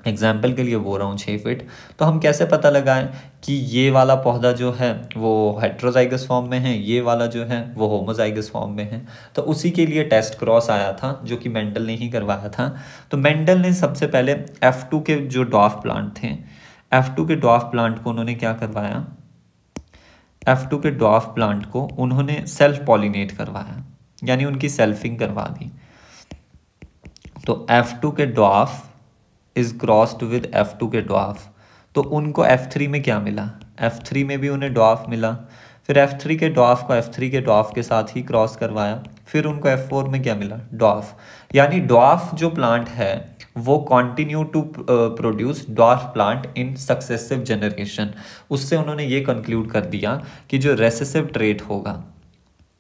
एग्जाम्पल के लिए बोल रहा हूँ 6 फीट। तो हम कैसे पता लगाएं कि ये वाला पौधा जो है वो हेट्रोजाइगस फॉर्म में है, ये वाला जो है वो होमोजाइगस फॉर्म में है। तो उसी के लिए टेस्ट क्रॉस आया था जो कि मेंडल ने ही करवाया था। तो मेंडल ने सबसे पहले F2 के जो डॉफ प्लांट थे, F2 के डॉफ प्लांट को उन्होंने क्या करवाया, F2 के डॉफ प्लांट को उन्होंने सेल्फ पॉलिनेट करवाया, यानी उनकी सेल्फिंग करवा दी। तो F2 के डॉफ इज क्रॉस्ड विद F2 के डॉफ, तो उनको F3 में क्या मिला, F3 में भी उन्हें डॉफ मिला, फिर F3 के डॉफ को F3 के डॉफ के साथ ही क्रॉस करवाया, फिर उनको F4 में क्या मिला, डॉफ। यानी डॉफ जो प्लांट है वो continue to produce dwarf plant in successive generation. उससे उन्होंने ये कंक्लूड कर दिया कि जो रेसेसिव ट्रेट होगा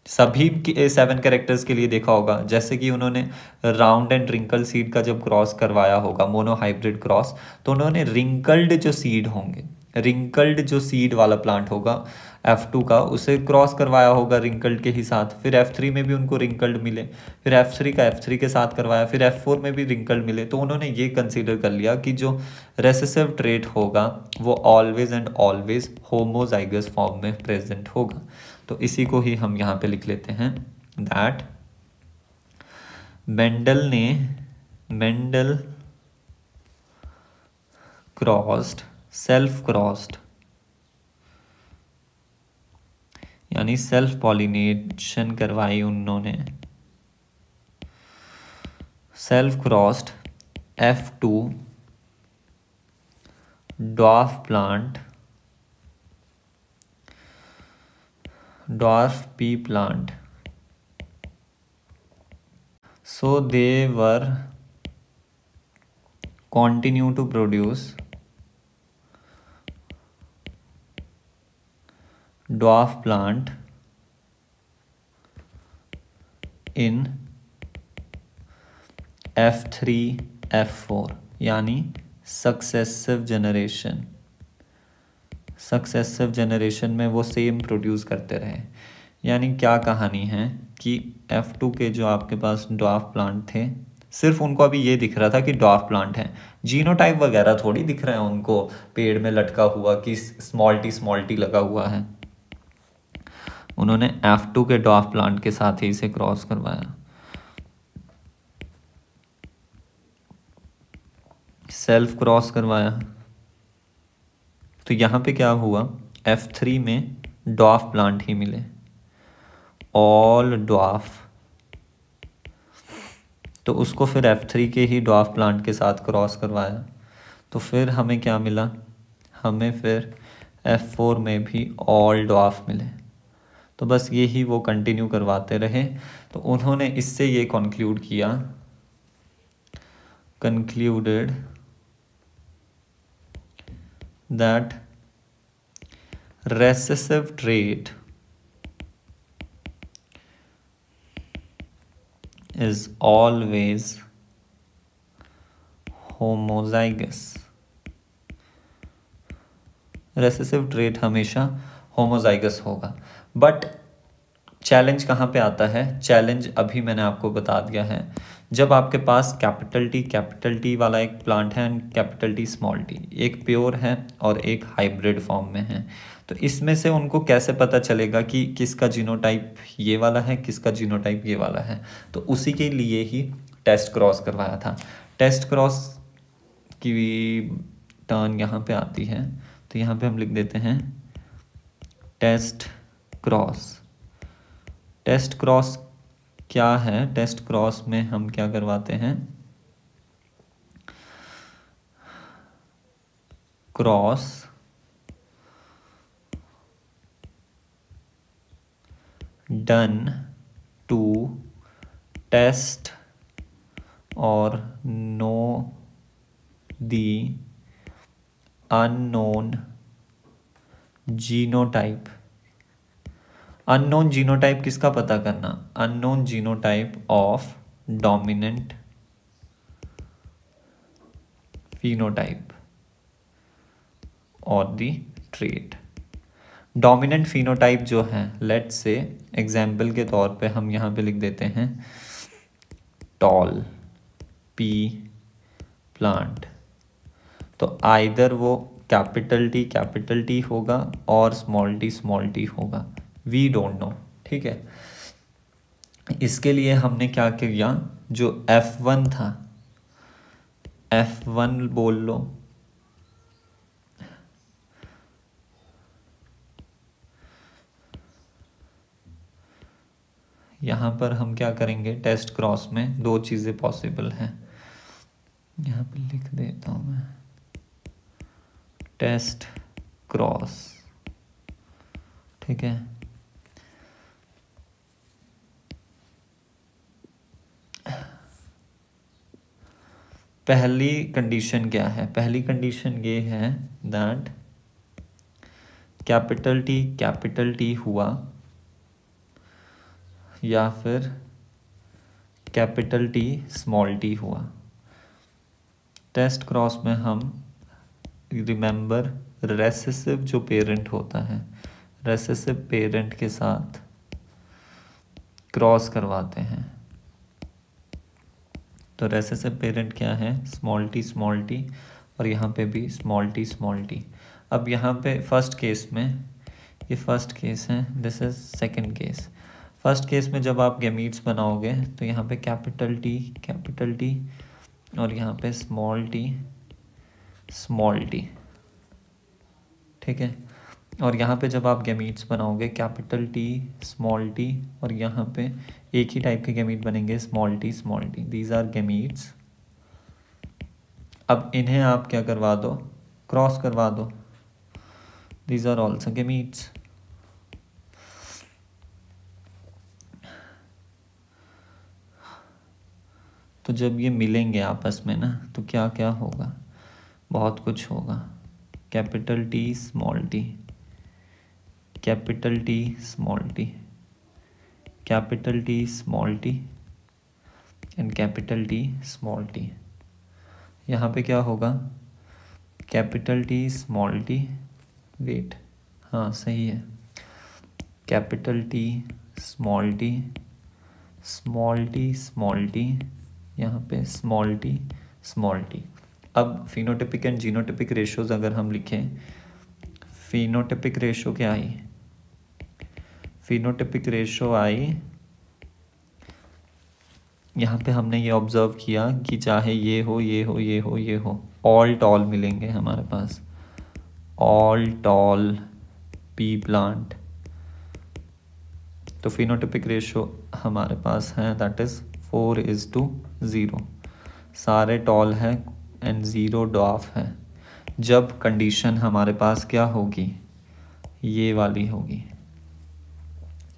सभी 7 कैरेक्टर्स के लिए देखा होगा, जैसे कि उन्होंने राउंड एंड रिंकल सीड का जब क्रॉस करवाया होगा मोनो हाइब्रिड क्रॉस, तो उन्होंने रिंकल्ड जो सीड होंगे, रिंकल्ड जो सीड वाला प्लांट होगा F2 का, उसे क्रॉस करवाया होगा रिंकल्ड के ही साथ, फिर F3 में भी उनको रिंकल्ड मिले, फिर F3 का F3 के साथ करवाया, फिर F4 में भी रिंकल्ड मिले। तो उन्होंने ये कंसीडर कर लिया कि जो रेसेसिव ट्रेट होगा वो always and always homozygous form में प्रेजेंट होगा। तो इसी को ही हम यहाँ पे लिख लेते हैं that Mendel crossed, self crossed, यानी सेल्फ पॉलिनेशन करवाई उन्होंने, self crossed F2 डॉफ plant, dwarf pea plant, so they were continue to produce dwarf plant in F3 F4, यानी सक्सेसिव जनरेशन, सक्सेसिव जनरेशन में वो सेम प्रोड्यूस करते रहे। यानी क्या कहानी है कि F2 के जो आपके पास डॉफ प्लांट थे, सिर्फ उनको अभी ये दिख रहा था कि डॉफ प्लांट है, जीनोटाइप वगैरह थोड़ी दिख रहे हैं उनको पेड़ में लटका हुआ कि स्मॉल टी लगा हुआ है। उन्होंने F2 के डॉफ प्लांट के साथ ही इसे क्रॉस करवाया, सेल्फ क्रॉस करवाया। तो यहाँ पे क्या हुआ, F3 में डॉफ प्लांट ही मिले, ऑल डॉफ, तो उसको फिर F3 के ही डॉफ प्लांट के साथ क्रॉस करवाया, तो फिर हमें क्या मिला, हमें फिर F4 में भी ऑल डॉफ मिले। तो बस यही वो कंटिन्यू करवाते रहे। तो उन्होंने इससे ये concluded that recessive trait is always homozygous, recessive trait हमेशा होमोजाइगस होगा। बट चैलेंज कहाँ पे आता है? चैलेंज अभी मैंने आपको बता दिया है, जब आपके पास कैपिटल टी वाला एक प्लांट है and capital T small T, एक प्योर है और एक हाइब्रिड फॉर्म में है, तो इसमें से उनको कैसे पता चलेगा कि किसका जीनोटाइप ये वाला है, किसका जीनोटाइप ये वाला है? तो उसी के लिए ही टेस्ट क्रॉस करवाया था। टेस्ट क्रॉस की टर्न यहाँ पे आती है, तो यहाँ पे हम लिख देते हैं टेस्ट क्रॉस। टेस्ट क्रॉस क्या है? टेस्ट क्रॉस में हम क्या करवाते हैं? क्रॉस डन टू टेस्ट और know the unknown genotype. Unknown genotype किसका पता करना? Unknown genotype of dominant phenotype और दी ट्रेट। डोमिनेंट फिनोटाइप जो है, लेट्स से एग्जाम्पल के तौर पे हम यहाँ पे लिख देते हैं टॉल पी प्लांट, तो आइदर वो कैपिटल टी होगा और स्मॉल टी होगा, वी डोंट नो। ठीक है, इसके लिए हमने क्या किया, जो F1 था, F1 बोल लो, यहाँ पर हम क्या करेंगे, टेस्ट क्रॉस में दो चीज़ें पॉसिबल हैं, यहाँ पे लिख देता हूँ मैं टेस्ट क्रॉस। ठीक है, पहली कंडीशन क्या है? पहली कंडीशन ये है दैट कैपिटल टी हुआ या फिर कैपिटल टी स्मॉल टी हुआ। टेस्ट क्रॉस में हम रिमेंबर रेसेसिव जो पेरेंट होता है, रेसेसिव पेरेंट के साथ क्रॉस करवाते हैं। तो रेसेसिव पेरेंट क्या है? स्मॉल टी और यहाँ पे भी स्मॉल टी। अब यहाँ पे फर्स्ट केस में, ये फर्स्ट केस है, this is second case. First case में जब आप गैमीट्स बनाओगे तो यहाँ पे कैपिटल टी और यहाँ पे स्मॉल टी। ठीक है, और यहाँ पे जब आप गैमीट्स बनाओगे कैपिटल टी स्मॉल टी, और यहाँ पे एक ही टाइप के गैमीट बनेंगे small t. These are gametes. अब इन्हें आप क्या करवा दो, क्रॉस करवा दो, दीज आर ऑल्सो गैमीट्स। तो जब ये मिलेंगे आपस में ना, तो क्या क्या होगा? बहुत कुछ होगा। Capital T small t, capital T small t, capital T small t and capital T small t. यहाँ पे क्या होगा? Capital T small t, wait, हाँ सही है, capital T small t, small t, यहाँ पे स्मॉल टी। अब फिनोटिपिक एंड जीनोटिपिक रेशियोज अगर हम लिखें, फिनोटिपिक रेशियो क्या आई? फिनोटिपिक रेशियो आई, यहाँ पे हमने ये ऑब्जर्व किया कि चाहे ये हो, ऑल टॉल मिलेंगे हमारे पास, ऑल टॉल पी प्लांट। तो फिनोटिपिक रेशियो हमारे पास है दैट इज 4:0। सारे टॉल है एंड 0 डॉफ है। जब कंडीशन हमारे पास क्या होगी, ये वाली होगी,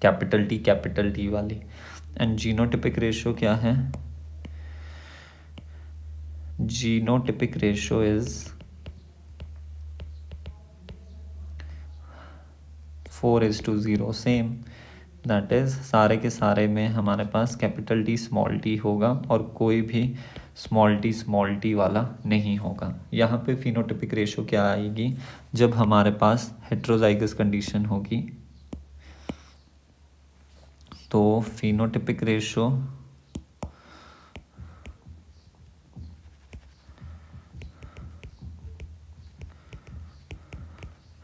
कैपिटल टी वाली। एंड जीनोटिपिक रेशियो क्या है? Genotypic ratio is 4:0, same, that is सारे के सारे में हमारे पास कैपिटल टी स्मॉल टी होगा और कोई भी स्मॉल टी वाला नहीं होगा। यहाँ पे फिनोटिपिक रेशियो क्या आएगी? जब हमारे पास हेट्रोजाइगस कंडीशन होगी, तो फिनोटिपिक रेशो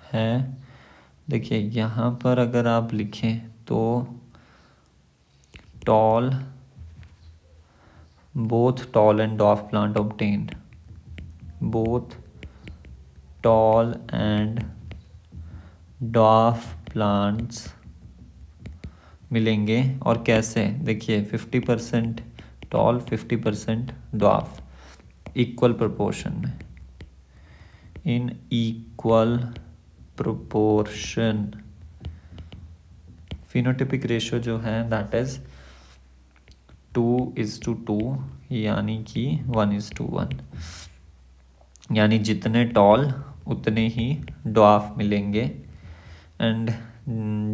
है, देखिए यहाँ पर अगर आप लिखें तो toll, both tall and dwarf plant obtained, both tall and dwarf plants मिलेंगे। और कैसे, देखिए 50% टॉल 50% ड्वार्फ, इक्वल प्रोपोर्शन में, इन इक्वल प्रोपोर्शन। फिनोटिपिक रेशियो जो है दैट इज 2:2, यानी कि 1:1, यानी जितने टॉल उतने ही ड्वार्फ मिलेंगे। एंड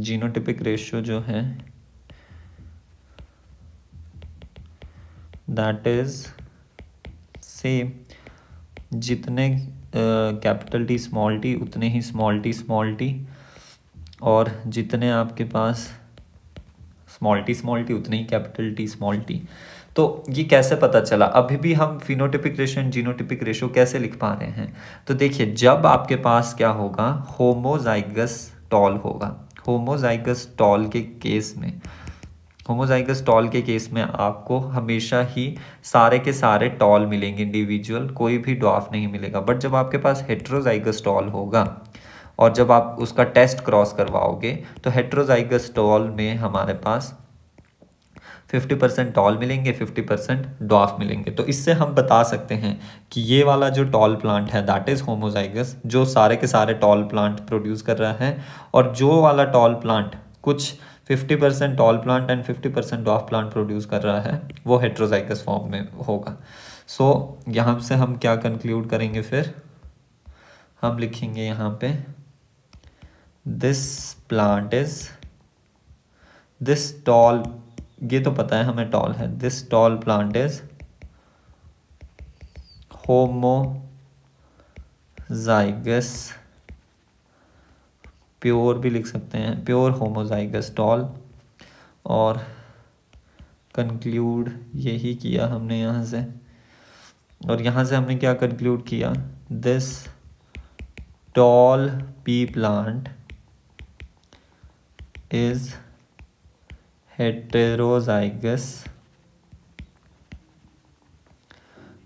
जीनोटिपिक रेशियो जो है दैट इज सेम, जितने कैपिटल टी स्मॉल टी उतने ही स्मॉल टी, और जितने आपके पास स्मॉल टी उतने ही कैपिटल टी स्मॉल टी। तो ये कैसे पता चला, अभी भी हम phenotypic ratio and genotypic ratio कैसे लिख पा रहे हैं। तो देखिए जब आपके पास क्या होगा, होमोजाइगस टॉल होगा, होमोजाइगस टॉल के केस में, होमोजाइगस टॉल के केस में आपको हमेशा ही सारे के सारे टॉल मिलेंगे इंडिविजुअल, कोई भी ड्वार्फ नहीं मिलेगा। बट जब आपके पास हेट्रोजाइगस टॉल होगा और जब आप उसका टेस्ट क्रॉस करवाओगे तो हेट्रोजाइगस टॉल में हमारे पास 50% टॉल मिलेंगे, 50% ड्वार्फ मिलेंगे। तो इससे हम बता सकते हैं कि ये वाला जो टॉल प्लांट है दैट इज होमोजाइगस, जो सारे के सारे टॉल प्लांट प्रोड्यूस कर रहा है, और जो वाला टॉल प्लांट कुछ 50% tall plant and 50% dwarf plant produce कर रहा है वो हेट्रोजाइगस फॉर्म में होगा। सो यहाँ से हम क्या कंक्लूड करेंगे, फिर हम लिखेंगे यहाँ पे this plant is, this tall, ये तो पता है हमें टॉल है, this tall plant is homozygous, pure भी लिख सकते हैं, प्योर होमोजाइगस टॉल। और कंक्लूड यही किया हमने यहाँ से, और यहाँ से हमने क्या कंक्लूड किया, this toll P plant is heterozygous,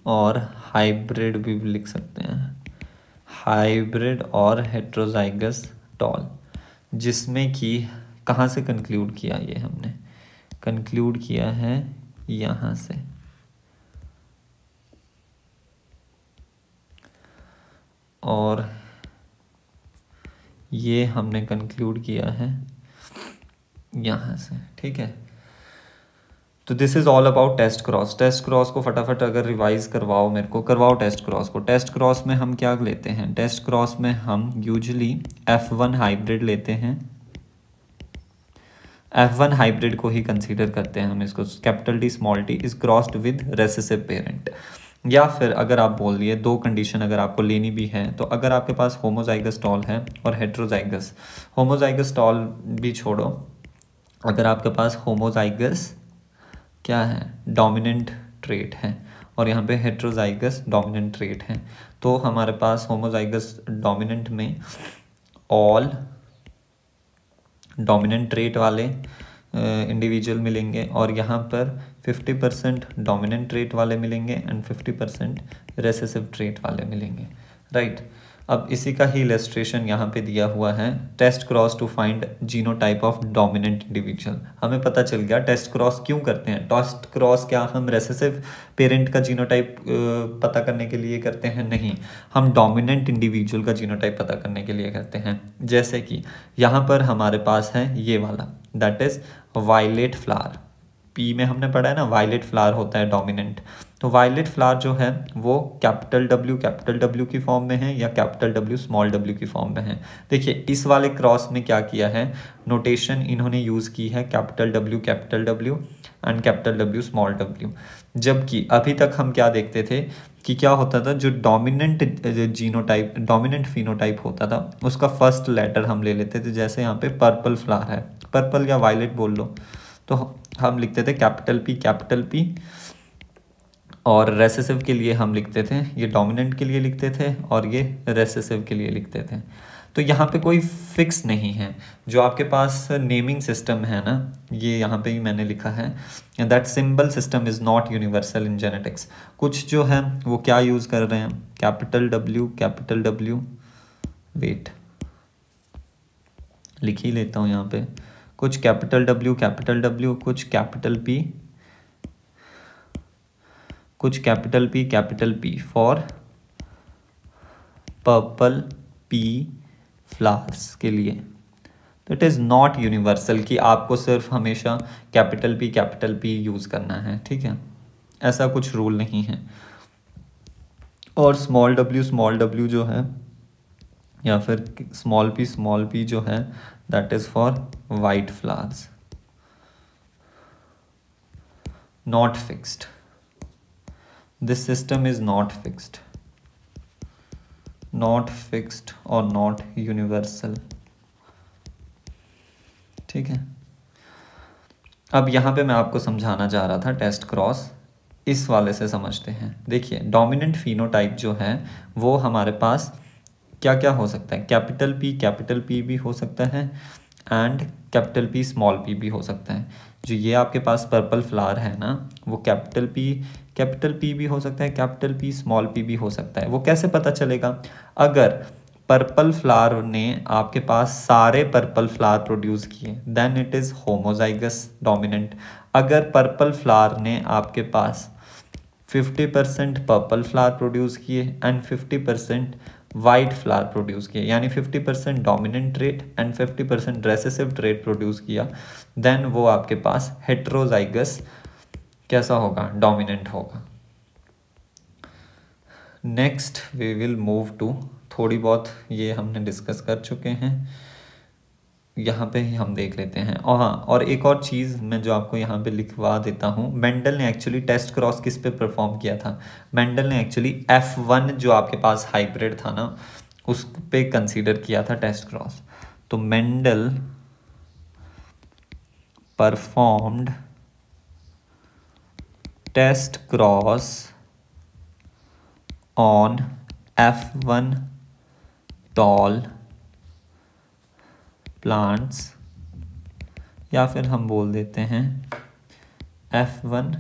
और हाइब्रिड भी लिख सकते हैं, हाइब्रिड और हेटेरोजाइगस टॉल, जिसमें कि कहाँ से कंक्लूड किया, ये हमने कंक्लूड किया है यहाँ से, और ये हमने कंक्लूड किया है यहाँ से, ठीक है। तो this is all about test cross. Test cross को फटाफट अगर रिवाइज करवाओ, मेरे को करवाओ टेस्ट क्रॉस को। टेस्ट क्रॉस में हम क्या लेते हैं, टेस्ट क्रॉस में हम यूजुअली F1 हाइब्रिड लेते हैं, F1 हाइब्रिड को ही कंसीडर करते हैं हम इसको, capital T small T is crossed with recessive parent. या फिर अगर आप बोल दिए, दो कंडीशन अगर आपको लेनी भी है, तो अगर आपके पास होमोजाइगस टॉल है और हेट्रोजाइगस, होमोजाइगस टॉल भी छोड़ो, अगर आपके पास होमोजाइगस क्या है, डोमिनेंट ट्रेट है, और यहाँ पे हेट्रोजाइगस डोमिनेंट ट्रेट है, तो हमारे पास होमोजाइगस डोमिनेंट में ऑल डोमिनेंट ट्रेट वाले इंडिविजुअल मिलेंगे, और यहाँ पर 50% डोमिनेंट ट्रेट वाले मिलेंगे एंड 50% रेसेसिव ट्रेट वाले मिलेंगे, राइट। अब इसी का ही इलस्ट्रेशन यहाँ पे दिया हुआ है, test cross to find genotype of dominant individual. हमें पता चल गया टेस्ट क्रॉस क्यों करते हैं। टेस्ट क्रॉस क्या हम रेसेसिव पेरेंट का जीनोटाइप पता करने के लिए करते हैं, नहीं, हम डोमिनेंट इंडिविजुअल का जीनोटाइप पता करने के लिए करते हैं। जैसे कि यहाँ पर हमारे पास है ये वाला, that is violet flower, P में हमने पढ़ा है ना, वायलेट फ्लावर होता है डोमिनेंट। तो वायलेट फ्लावर जो है वो कैपिटल डब्ल्यू की फॉर्म में है या कैपिटल डब्ल्यू स्मॉल डब्ल्यू की फॉर्म में है। देखिए इस वाले क्रॉस में क्या किया है, नोटेशन इन्होंने यूज़ की है capital W and capital W small W. जबकि अभी तक हम क्या देखते थे कि क्या होता था, जो डोमिनेंट जीनोटाइप, डोमिनेंट फिनोटाइप होता था, उसका फर्स्ट लेटर हम ले लेते थे। जैसे यहाँ पे पर्पल फ्लावर है, पर्पल या वायलेट बोल लो, तो हम लिखते थे कैपिटल P, और रेसेसिव के लिए हम लिखते थे, ये डोमिनेंट के लिए लिखते थे और ये रेसेसिव के लिए लिखते थे। तो यहाँ पे कोई फिक्स नहीं है। जो आपके पास नेमिंग सिस्टम है ना, ये यहाँ पे ही मैंने लिखा है, that symbol system is not universal in genetics. कुछ जो है वो क्या यूज़ कर रहे हैं, कैपिटल W, वेट लिख ही लेता हूँ यहाँ पे, कुछ कैपिटल W, कुछ capital P for purple P flowers के लिए। तो इट इज़ नॉट यूनिवर्सल कि आपको सिर्फ हमेशा कैपिटल P यूज़ करना है, ठीक है, ऐसा कुछ रूल नहीं है। और स्मॉल w जो है, या फिर स्मॉल p जो है, that is for white flowers, not fixed. This system is not fixed और नॉट यूनिवर्सल, ठीक है। अब यहाँ पे मैं आपको समझाना चाह रहा था टेस्ट क्रॉस, इस वाले से समझते हैं। देखिए डोमिनेंट फिनोटाइप जो है वो हमारे पास क्या क्या हो सकता है, कैपिटल P भी हो सकता है and capital P small p भी हो सकता है। जो ये आपके पास पर्पल फ्लावर है ना, वो कैपिटल P भी हो सकता है, कैपिटल P स्मॉल p भी हो सकता है। वो कैसे पता चलेगा, अगर पर्पल फ्लावर ने आपके पास सारे पर्पल फ्लावर प्रोड्यूस किए then it is homozygous dominant. अगर पर्पल फ्लावर ने आपके पास 50% पर्पल फ्लावर प्रोड्यूस किए एंड 50% वाइट फ्लावर प्रोड्यूस किए, यानी 50% dominant trait and 50% recessive trait produce किया, देन वो आपके पास हेट्रोजाइगस कैसा होगा, डोमिनेंट होगा। Next we will move to, थोड़ी बहुत ये हमने डिस्कस कर चुके हैं, यहाँ पे ही हम देख लेते हैं। और हाँ, और एक और चीज़ मैं जो आपको यहाँ पे लिखवा देता हूँ, मेंडल ने एक्चुअली टेस्ट क्रॉस किस पे परफॉर्म किया था, मेंडल ने एक्चुअली F1 जो आपके पास हाइब्रिड था ना, उस पे कंसीडर किया था टेस्ट क्रॉस। तो Mendel performed test cross on F1 tall plants, या फिर हम बोल देते हैं F1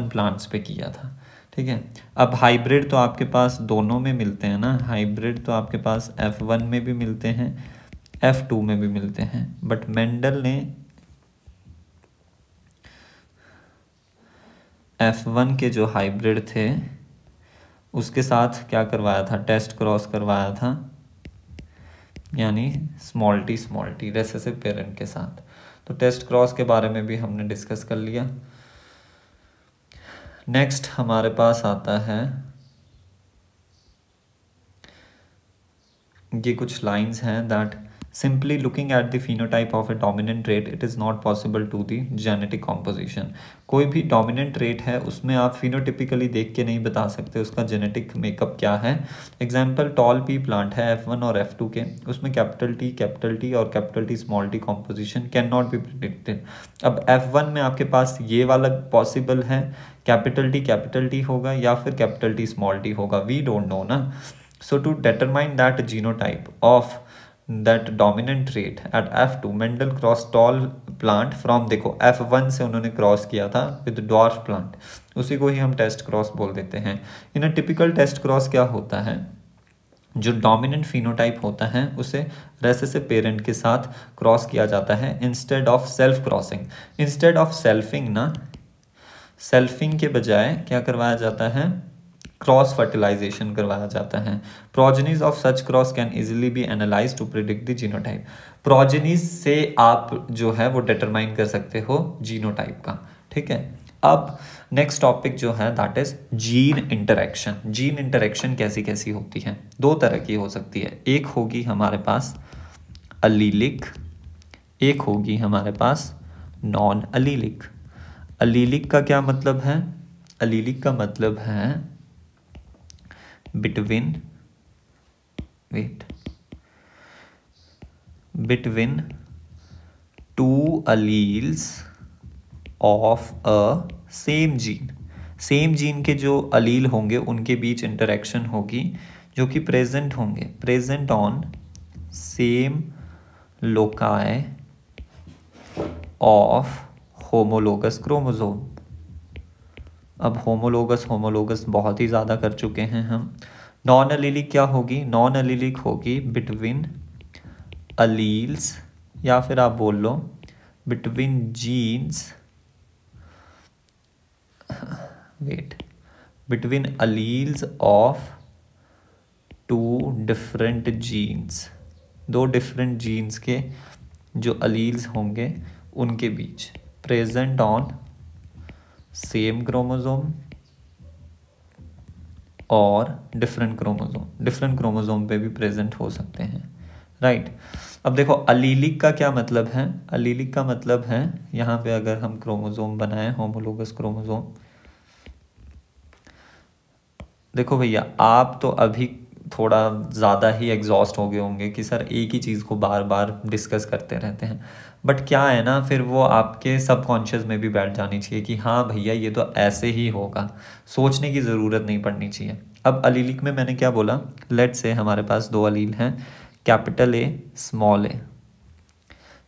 प्लांट्स पे किया था, ठीक है। अब हाइब्रिड तो आपके पास दोनों में मिलते हैं ना, हाइब्रिड तो आपके पास F1 में भी मिलते हैं, F2 में भी मिलते हैं, बट मेंडल ने F1 के जो हाइब्रिड थे उसके साथ क्या करवाया था, टेस्ट क्रॉस करवाया था, यानी स्मॉल टी रेसेसिव पेरेंट के साथ। तो टेस्ट क्रॉस के बारे में भी हमने डिस्कस कर लिया। नेक्स्ट हमारे पास आता है, ये कुछ लाइंस हैं, that simply looking at the phenotype of a dominant trait it is not possible to the genetic composition. कोई भी डोमिनेंट ट्रेट है उसमें आप फिनोटिपिकली देख के नहीं बता सकते उसका जेनेटिक मेकअप क्या है। एग्जाम्पल टॉल पी प्लांट है F1 और F2 के, उसमें कैपिटल T और capital T small T composition can not be predicted. अब F1 में आपके पास ये वाला पॉसिबल है, कैपिटल T होगा या फिर कैपिटल T स्मॉल टी होगा, वी डोंट नो ना। So to determine that genotype of that dominant trait at F2, Mendel crossed tall plant from, देखो F1 से उन्होंने क्रॉस किया था with dwarf plant, उसी को ही हम टेस्ट क्रॉस बोल देते हैं। इन अ टिपिकल टेस्ट क्रॉस क्या होता है, जो डोमिनेंट फिनोटाइप होता है उसे रेसेसिव पेरेंट के साथ क्रॉस किया जाता है instead of self crossing. Instead of selfing ना, सेल्फिंग के बजाय क्या करवाया जाता है, क्रॉस फर्टिलाइजेशन करवाया जाता है। Progenies of such cross can easily be analyse to predict the genotype. Progenies से आप जो है वो डिटरमाइन कर सकते हो जीनोटाइप का, ठीक है। अब नेक्स्ट टॉपिक जो है that is gene interaction. Gene interaction कैसी कैसी होती है, दो तरह की हो सकती है, एक होगी हमारे पास अलीलिक, एक होगी हमारे पास नॉन अलीलिक। अलीलिक का क्या मतलब है, अलीलिक का मतलब है between 2 alleles of a same gene, same gene के जो अलील होंगे उनके बीच इंटरेक्शन होगी जो कि प्रेजेंट होंगे, present on same loci of homologous chromosome. अब होमोलोगस बहुत ही ज़्यादा कर चुके हैं हम। नॉन अलीलिक क्या होगी? नॉन अलीलिक होगी बिटवीन अलील्स, या फिर आप बोल लो between genes, between alleles of two different genes, दो डिफरेंट जीन्स के जो अलील्स होंगे उनके बीच, प्रेजेंट ऑन सेम क्रोमोसोम और डिफरेंट क्रोमोसोम पे भी प्रेजेंट हो सकते हैं, राइट। अब देखो अलीलिक का क्या मतलब है? अलीलिक का मतलब है यहाँ पे अगर हम क्रोमोसोम बनाएं, होमोलोगस क्रोमोसोम, देखो भैया आप तो अभी थोड़ा ज़्यादा ही एग्जॉस्ट हो गए होंगे कि सर एक ही चीज़ को बार बार डिस्कस करते रहते हैं, बट क्या है ना, फिर वो आपके सबकॉन्शियस में भी बैठ जानी चाहिए कि हाँ भैया ये तो ऐसे ही होगा, सोचने की ज़रूरत नहीं पड़नी चाहिए। अब अलीलिक में मैंने क्या बोला, लेट से हमारे पास दो अलील हैं, कैपिटल ए स्मॉल ए,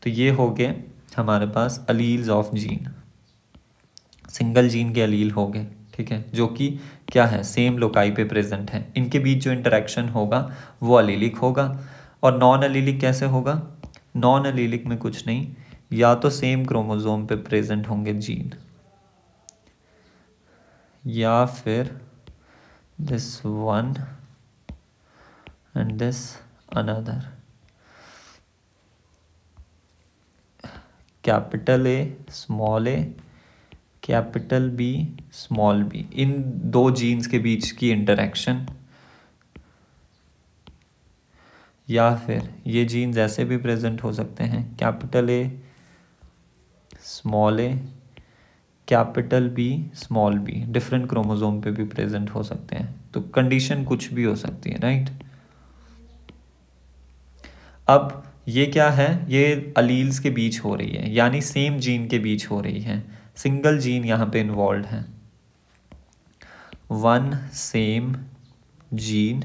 तो ये हो गए हमारे पास alleles of gene, single gene के अलील हो गए, ठीक है, जो कि क्या है, सेम लोकाई पे प्रेजेंट है, इनके बीच जो इंटरेक्शन होगा वो अलीलिक होगा। और नॉन अलीलिक कैसे होगा? नॉन अलीलिक में कुछ नहीं, या तो सेम क्रोमोसोम पे प्रेजेंट होंगे जीन, या फिर this one and this another, capital A small A, capital B small B, इन दो जीन्स के बीच की इंटरेक्शन, या फिर ये जीन्स ऐसे भी प्रेजेंट हो सकते हैं, capital A small A, capital B small b, different chromosome पे भी प्रेजेंट हो सकते हैं, तो कंडीशन कुछ भी हो सकती है, राइट। अब ये क्या है, ये अलील्स के बीच हो रही है, यानी सेम जीन के बीच हो रही है, सिंगल जीन यहाँ पे इन्वॉल्व है, वन सेम जीन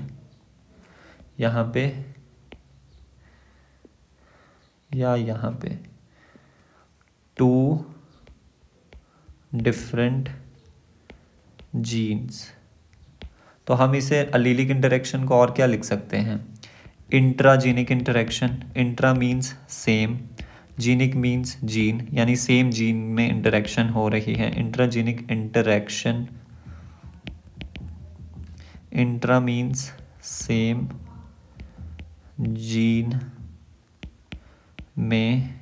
यहाँ पे या यहाँ पे, टू डिफरेंट जीन्स, तो हम इसे अलीलिक इंटरेक्शन को और क्या लिख सकते हैं, intragenic interaction. Intra means same, genic means gene, यानी सेम जीन में इंटरेक्शन हो रही है, intragenic interaction. Intra means same gene में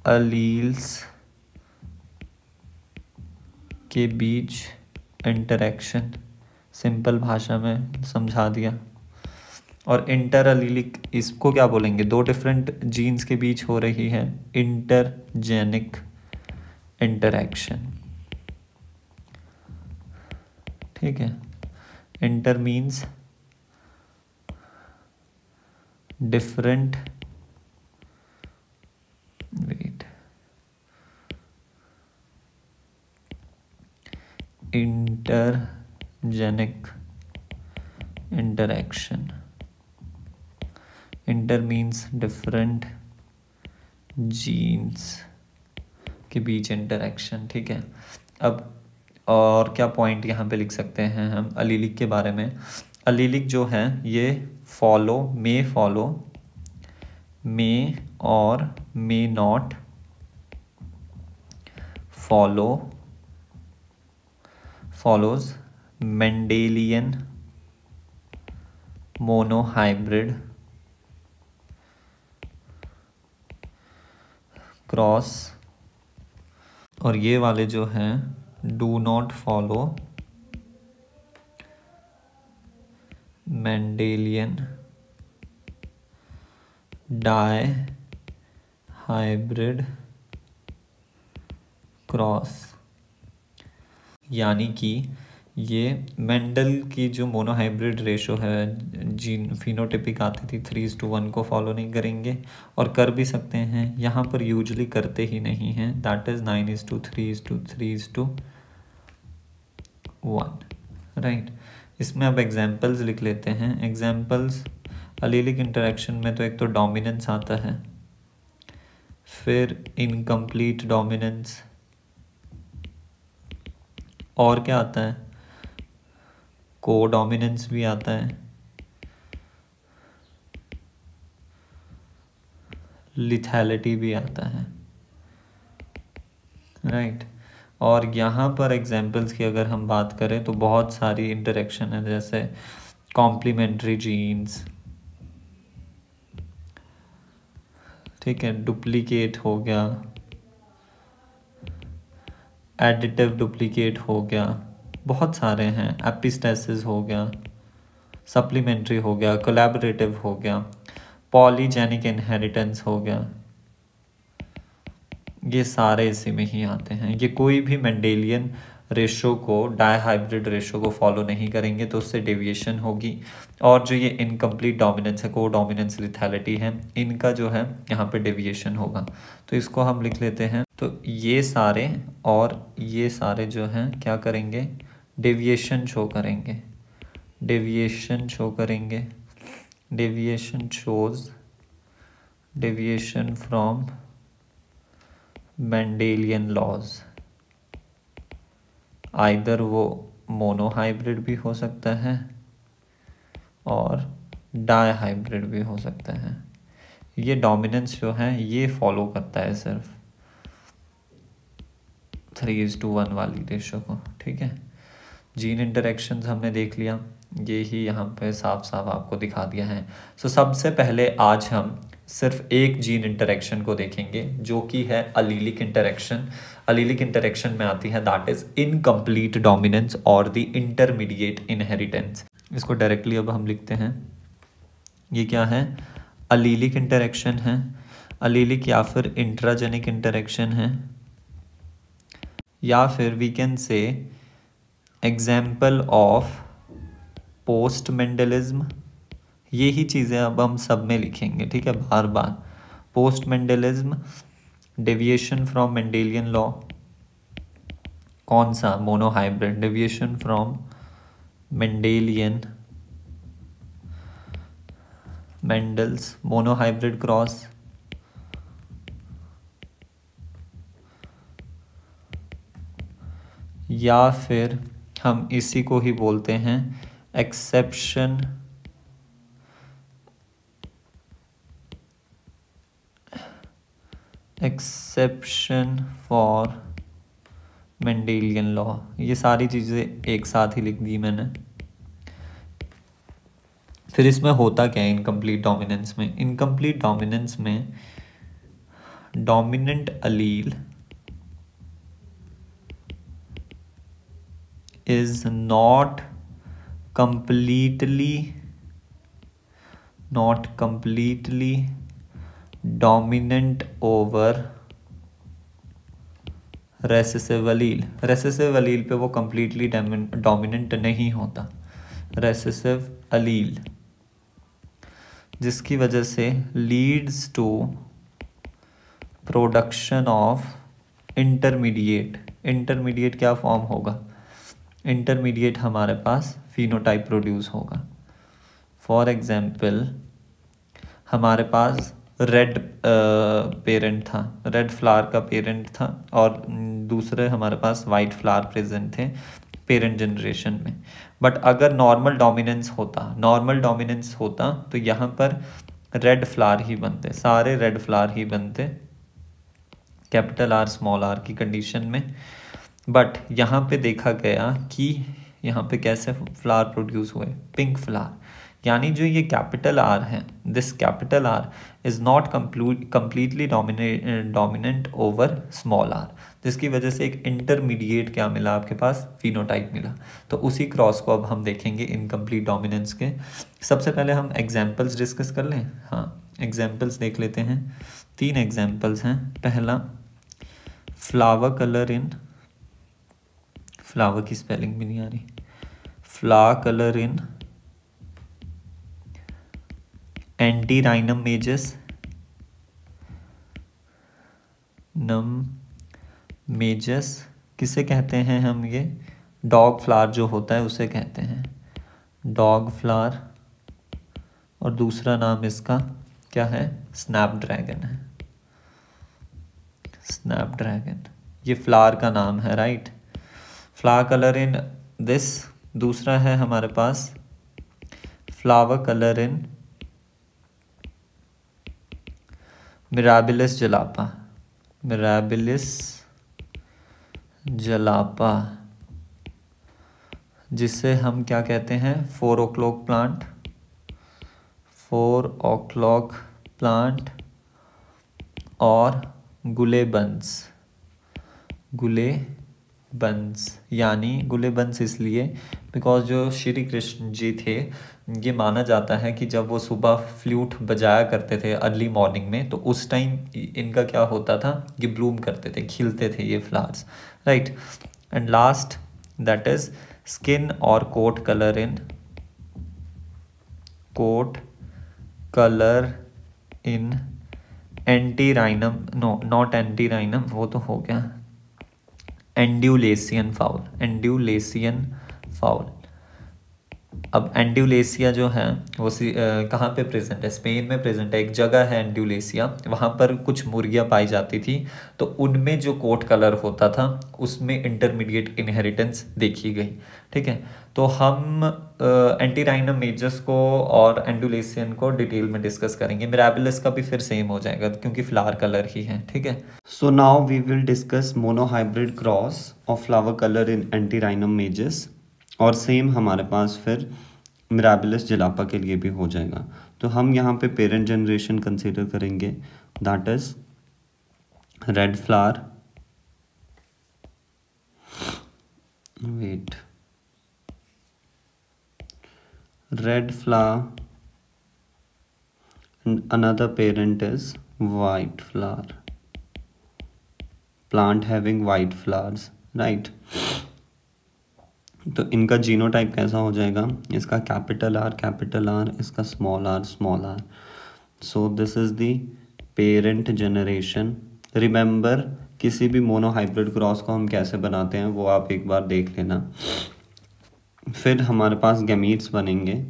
अलील्स के बीच इंटरेक्शन, सिंपल भाषा में समझा दिया। और इंटर अलीलिक, इसको क्या बोलेंगे, दो डिफरेंट जीन्स के बीच हो रही है इंटरजेनिक इंटरेक्शन, ठीक है। Inter means different, wait, intergenic interaction, inter means different genes के बीच इंटरेक्शन, ठीक है। अब और क्या पॉइंट यहाँ पे लिख सकते हैं हम अलीलिक के बारे में? अलीलिक जो है ये फॉलो मे और may not follows Mendelian monohybrid cross, और ये वाले जो हैं do not follow Mendelian dihybrid cross, यानी कि ये मेंडल की जो मोनोहाइब्रिड रेशो है जीन फिनोटिपिक आती थी 3:1 को फॉलो नहीं करेंगे, और कर भी सकते हैं, यहाँ पर यूजली करते ही नहीं हैं, दैट इज़ 9:3:3:1, राइट। इसमें अब एग्जाम्पल्स लिख लेते हैं। एग्जाम्पल्स अलीलिक इंटरेक्शन में तो एक तो डोमिनेंस आता है, फिर इनकम्प्लीट डोमिनेंस, और क्या आता है, को डोमिनेंस भी आता है, लिथैलिटी भी आता है, राइट। और यहाँ पर एग्जाम्पल्स की अगर हम बात करें तो बहुत सारी इंटरेक्शन है, जैसे कॉम्प्लीमेंट्री जीन्स, ठीक है, डुप्लीकेट हो गया, एडिटिव डुप्लीकेट हो गया, बहुत सारे हैं, एपिस्टेसिस हो गया, सप्लीमेंट्री हो गया, कोलैबोरेटिव हो गया, पॉलीजेनिक इनहेरिटेंस हो गया, ये सारे इसी में ही आते हैं। ये कोई भी मेंडेलियन रेशो को, डायहाइब्रिड रेशो को फॉलो नहीं करेंगे तो उससे डेविएशन होगी। और जो ये इनकम्प्लीट डोमिनेंस है, को डोमिनेंस, लिथैलिटी है, इनका जो है यहाँ पे डेविएशन होगा। तो इसको हम लिख लेते हैं। तो ये सारे और ये सारे जो हैं क्या करेंगे, डेविएशन शो करेंगे, डेविएशन शो करेंगे, deviation shows deviation from Mendelian laws. Either वो मोनोहाइब्रिड भी हो सकता है और डायहाइब्रिड भी हो सकता है। ये डोमिनेंस जो है ये फॉलो करता है सिर्फ 3:1 वाली रेशो को, ठीक है। जीन इंटरेक्शंस हमने देख लिया, ये ही यहाँ पे साफ साफ आपको दिखा दिया है। सो सबसे पहले आज हम सिर्फ एक जीन इंटरेक्शन को देखेंगे जो कि है अलीलिक इंटरेक्शन। अलीलिक इंटरेक्शन में आती है दैट इज इनकम्प्लीट डोमिनेंस और द इंटरमीडिएट इनहेरिटेंस। इसको डायरेक्टली अब हम लिखते हैं, ये क्या है, अलीलिक इंटरेक्शन है, अलीलिक या फिर इंट्राजेनिक इंटरेक्शन है, या फिर we can say example of post Mendelism. ये ही चीज़ें अब हम सब में लिखेंगे, ठीक है, बार बार। Post Mendelism, deviation from Mendelian law, कौन सा, monohybrid, deviation from Mendelian, Mendel's monohybrid cross, या फिर हम इसी को ही बोलते हैं एक्सेप्शन फॉर मेंडेलियन लॉ। ये सारी चीज़ें एक साथ ही लिख दी मैंने। फिर इसमें होता क्या है इनकम्प्लीट डोमिनेंस में, इनकम्प्लीट डोमिनेंस में dominant Aleel is not completely dominant over recessive allele। recessive allele पे वो completely dominant नहीं होता, recessive allele, जिसकी वजह से leads to production of intermediate क्या फॉर्म होगा, इंटरमीडिएट हमारे पास फिनोटाइप प्रोड्यूस होगा। फॉर एग्जाम्पल हमारे पास रेड पेरेंट था, रेड फ्लावर का पेरेंट था, और दूसरे हमारे पास वाइट फ्लावर प्रेजेंट थे पेरेंट जनरेशन में। बट अगर नॉर्मल डोमिनेंस होता तो यहाँ पर रेड फ्लावर ही बनते, सारे रेड फ्लावर ही बनते कैपिटल आर स्मॉल आर की कंडीशन में। बट यहाँ पे देखा गया कि यहाँ पे कैसे फ्लावर प्रोड्यूस हुए, पिंक फ्लावर, यानी जो ये कैपिटल आर है, this capital R is not completely dominant over small r, जिसकी वजह से एक इंटरमीडिएट क्या मिला आपके पास, फिनोटाइप मिला। तो उसी क्रॉस को अब हम देखेंगे इनकम्प्लीट डोमिनेंस के। सबसे पहले हम एग्जाम्पल्स डिस्कस कर लें। हाँ, एग्जाम्पल्स देख लेते हैं। 3 एग्जाम्पल्स हैं। पहला, फ्लावर कलर इन, फ्लावर की स्पेलिंग भी नहीं आ रही, फ्लावर कलर इन एंटीराइनम मेजस, नम मेजस किसे कहते हैं हम? ये डॉग फ्लावर जो होता है उसे कहते हैं, डॉग फ्लावर। और दूसरा नाम इसका क्या है? स्नैपड्रैगन है, स्नैपड्रैगन। ये फ्लावर का नाम है, right. Flower colour in this. दूसरा है हमारे पास flower colour in Mirabilis jalapa, Mirabilis jalapa, जिसे हम क्या कहते हैं? 4 o'clock प्लांट, 4 o'clock प्लांट। और गुलेबंस, गुलेबंस, यानी गुलेबंस इसलिए बिकॉज जो श्री कृष्ण जी थे, ये माना जाता है कि जब वो सुबह फ्लूट बजाया करते थे अर्ली मॉर्निंग में, तो उस टाइम इनका क्या होता था? ये ब्लूम करते थे, खिलते थे ये flowers, right. And last that is skin और coat colour in, coat colour in antirrhinum, no not antirrhinum, वो तो हो गया, एंड्यूलेसियन फाउल, एंड्यूलेसियन फाउल। अब एंड्यूलेसिया जो है वो कहाँ पे प्रेजेंट है? स्पेन में प्रेजेंट है। एक जगह है एंड्यूलेसिया, वहाँ पर कुछ मुर्गियाँ पाई जाती थी, तो उनमें जो कोट कलर होता था उसमें इंटरमीडिएट इनहेरिटेंस देखी गई, ठीक है। तो हम एंटीराइनम मेजस को और एंड्यूलेसियन को डिटेल में डिस्कस करेंगे। मिराबिलिस का भी फिर सेम हो जाएगा क्योंकि फ्लावर कलर ही है, ठीक है। So now we will discuss monohybrid cross of flower colour in antirrhinum majus, और सेम हमारे पास फिर मिराबिलिस जलापा के लिए भी हो जाएगा। तो हम यहाँ पे पेरेंट जनरेशन कंसीडर करेंगे, that is red flower, wait, red flower and another parent is white flower, plant having white flowers, right। तो इनका जीनोटाइप कैसा हो जाएगा? इसका कैपिटल आर कैपिटल आर, इसका small r small r. So this is the parent generation. Remember, किसी भी monohybrid cross को हम कैसे बनाते हैं वो आप एक बार देख लेना। फिर हमारे पास गैमीट्स बनेंगे।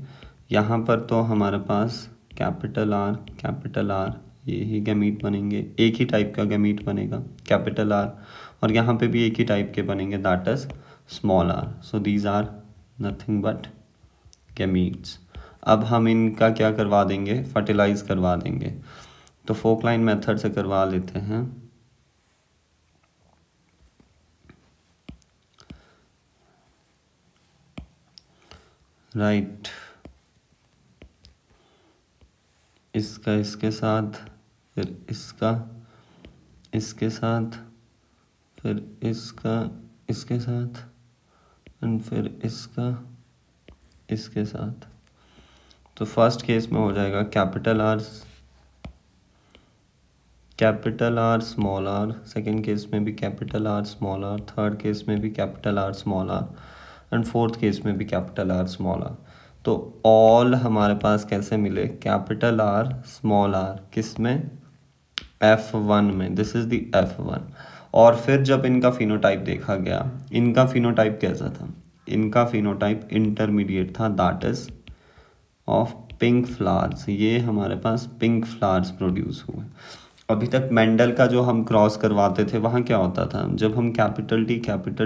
यहाँ पर तो हमारे पास कैपिटल आर, ये ही गैमीट बनेंगे, एक ही टाइप का गैमीट बनेगा कैपिटल आर, और यहाँ पे भी एक ही टाइप के बनेंगे, that is small r. So these are nothing but gametes. अब हम इनका क्या करवा देंगे? फर्टिलाइज करवा देंगे। तो फोकलाइन मेथड से करवा लेते हैं। राइट, इसका इसके साथ, फिर इसका इसके साथ, फिर इसका इसके साथ, एंड फिर इसका इसके साथ। तो फर्स्ट केस में हो जाएगा capital R small r, second case में भी capital R small r, third case में भी capital R small r, and fourth case में भी कैपिटल आर स्मॉल आर। तो ऑल हमारे पास कैसे मिले? कैपिटल आर स्मॉल आर, किस में? F1 में, दिस इज द F1। और फिर जब इनका फिनोटाइप देखा गया, इनका फिनोटाइप कैसा था? इनका फिनोटाइप इंटरमीडिएट था, that is of pink flowers. ये हमारे पास पिंक फ्लावर्स प्रोड्यूस हुए। अभी तक मेंडल का जो हम क्रॉस करवाते थे वहाँ क्या होता था? जब हम कैपिटल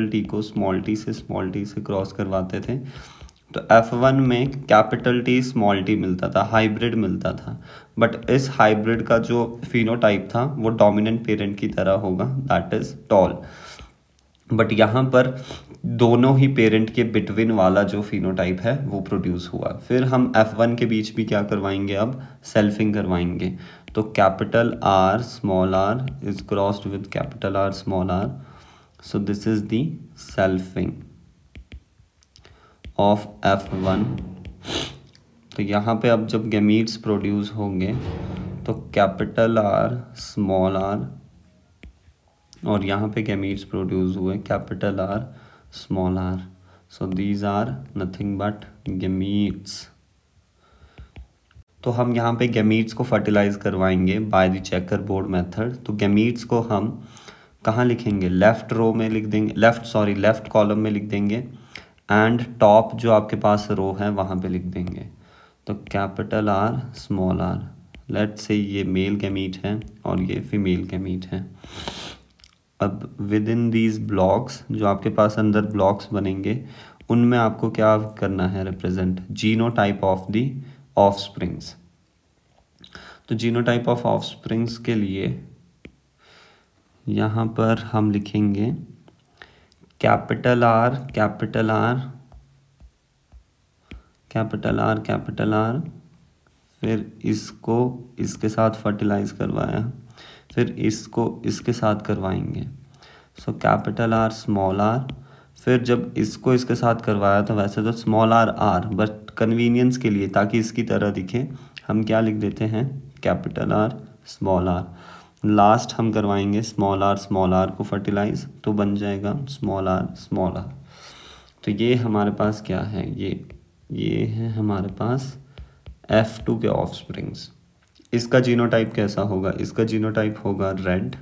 टी को स्मॉल टी से क्रॉस करवाते थे, तो F1 में कैपिटल टी स्मॉल टी मिलता था, हाइब्रिड मिलता था। बट इस हाइब्रिड का जो फिनोटाइप था वो डोमिनेंट पेरेंट की तरह होगा, दैट इज टॉल। बट यहाँ पर दोनों ही पेरेंट के बिटवीन वाला जो फिनोटाइप है वो प्रोड्यूस हुआ। फिर हम F1 के बीच भी क्या करवाएंगे? अब सेल्फिंग करवाएंगे। तो capital R small r is crossed with capital R small r, so this is the selfing of F1। तो यहाँ पे अब जब गैमीट्स प्रोड्यूस होंगे तो कैपिटल आर स्मॉल आर, और यहाँ पे गैमीट्स प्रोड्यूस हुए capital R small r. So these are nothing but gametes. तो हम यहाँ पे गैमीट्स को फर्टिलाइज करवाएंगे by the checkerboard method. तो गैमीट्स को हम कहाँ लिखेंगे, लेफ्ट रो में लिख देंगे, लेफ्ट कॉलम में लिख देंगे, एंड टॉप जो आपके पास रो है वहाँ पे लिख देंगे। तो capital R small r, let's say ये मेल गैमीट है और ये फीमेल गैमीट है। अब विद इन दीज ब्लॉक्स, जो आपके पास अंदर ब्लॉक्स बनेंगे, उनमें आपको क्या करना है, represent genotype of the offsprings. तो जीनोटाइप ऑफ ऑफस्प्रिंग्स के लिए यहाँ पर हम लिखेंगे capital R capital R capital R capital are, फिर इसको इसके साथ फर्टिलाइज करवाया, फिर इसको इसके साथ करवाएंगे। So capital R small r, फिर जब इसको इसके साथ करवाया था, वैसे तो small r r, but convenience के लिए ताकि इसकी तरह दिखे हम क्या लिख देते हैं, capital R small r. Last हम करवाएंगे स्मॉल आर को फर्टिलाइज, तो बन जाएगा स्मॉल आर। तो ये हमारे पास क्या है, ये है हमारे पास F2 के ऑफस्प्रिंग्स। इसका जीनोटाइप कैसा होगा, इसका जीनोटाइप होगा रेड,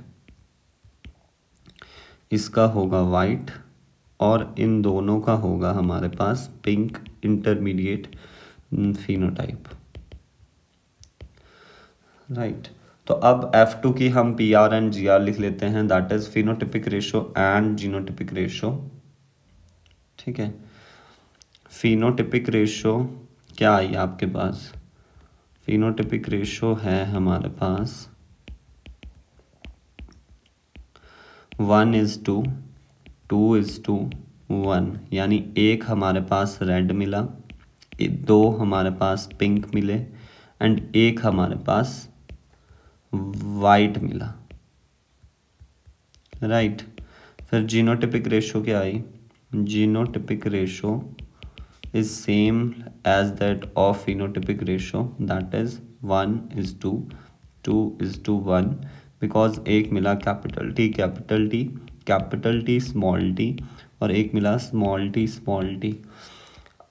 इसका होगा वाइट, और इन दोनों का होगा हमारे पास पिंक इंटरमीडिएट फिनोटाइप, राइट। तो अब F2 की हम PR एंड GR लिख लेते हैं, that is phenotypic ratio and genotypic ratio, ठीक है। फिनोटिपिक रेशो क्या आई आपके पास, फिनोटिपिक रेशो है हमारे पास 1:2, 2:1, यानी एक हमारे पास रेड मिला, दो हमारे पास पिंक मिले, एंड एक हमारे पास वाइट मिला, राइट। फिर जीनोटिपिक रेशो क्या आई, genotypic ratio is same as that of phenotypic ratio, that is 1:2, 2:1, because एक मिला कैपिटल T स्मॉल t और एक मिला स्मॉल t।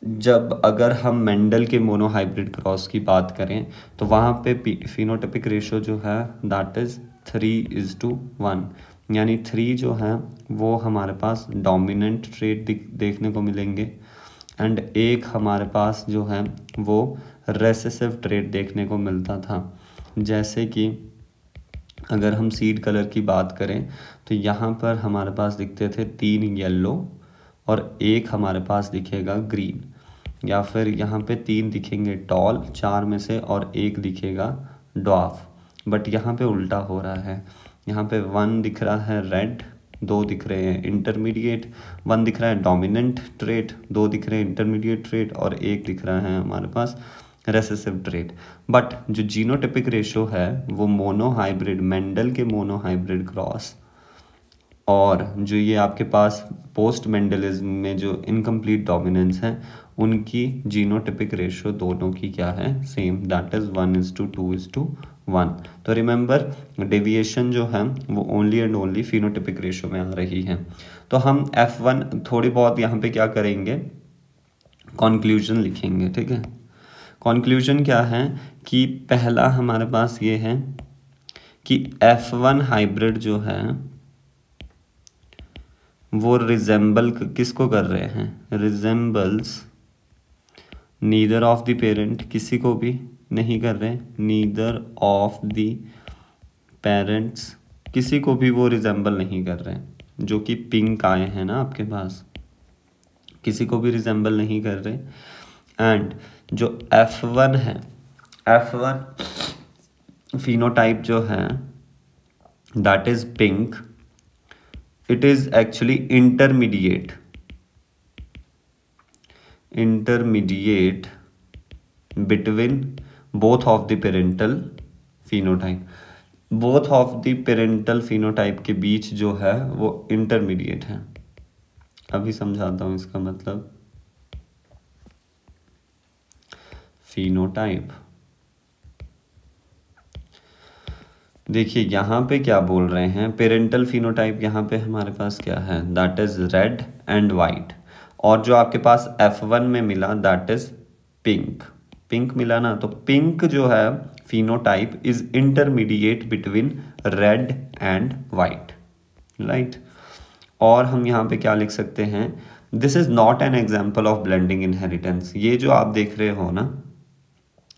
जब अगर हम मेंडल के मोनोहाइब्रिड क्रॉस की बात करें तो वहाँ पे फिनोटिपिक रेशो जो है दैट इज 3:1, यानी 3 जो है वो हमारे पास डोमिनेंट ट्रेट देखने को मिलेंगे, एंड एक हमारे पास जो है वो रेसेसिव ट्रेट देखने को मिलता था। जैसे कि अगर हम सीड कलर की बात करें तो यहाँ पर हमारे पास दिखते थे 3 येलो और एक हमारे पास दिखेगा ग्रीन, या फिर यहाँ पे 3 दिखेंगे टॉल 4 में से और एक दिखेगा ड्वार्फ। बट यहाँ पे उल्टा हो रहा है, यहाँ पे 1 दिख रहा है रेड, 2 दिख रहे हैं इंटरमीडिएट, 1 दिख रहा है डोमिनेंट ट्रेट, 2 दिख रहे हैं इंटरमीडिएट ट्रेट और एक दिख रहा है हमारे पास रेसेसिव ट्रेट। बट जो जीनोटिपिक रेशो है वो मोनोहाइब्रिड, मेंडल के मोनोहाइब्रिड क्रॉस और जो ये आपके पास पोस्ट मेंडलिज्म में जो इनकम्प्लीट डोमिनेंस है उनकी जीनोटिपिक रेशो दोनों की क्या है, सेम, दैट इज 1:2, 2:1। तो रिमेंबर डेविएशन जो है वो only and only phenotypic ratio में आ रही है। तो हम F1 थोड़ी बहुत यहाँ पे क्या करेंगे, कंक्लूजन लिखेंगे, ठीक है। कंक्लूजन क्या है कि पहला हमारे पास ये है कि F1 हाइब्रिड जो है वो रिजेंबल किसको कर रहे हैं, resembles neither of the parent, किसी को भी नहीं कर रहे, नीदर ऑफ द पेरेंट्स, किसी को भी वो रिजेंबल नहीं कर रहे, जो कि पिंक आए हैं ना आपके पास, किसी को भी रिजेंबल नहीं कर रहे। एंड जो F1 है, F1 फिनोटाइप जो है that is pink, it is actually intermediate between both of the parental phenotype, both of the parental phenotype के बीच जो है वो इंटरमीडिएट है। अभी समझाता हूँ इसका मतलब। फिनोटाइप देखिए यहाँ पे क्या बोल रहे हैं, पेरेंटल फिनोटाइप यहाँ पे हमारे पास क्या है, that is red and white, और जो आपके पास F1 में मिला दैट इज पिंक, पिंक मिला ना, तो पिंक जो है phenotype is intermediate between red and white, right. और हम यहाँ पे क्या लिख सकते हैं, this is not an example of blending inheritance. ये जो आप देख रहे हो ना,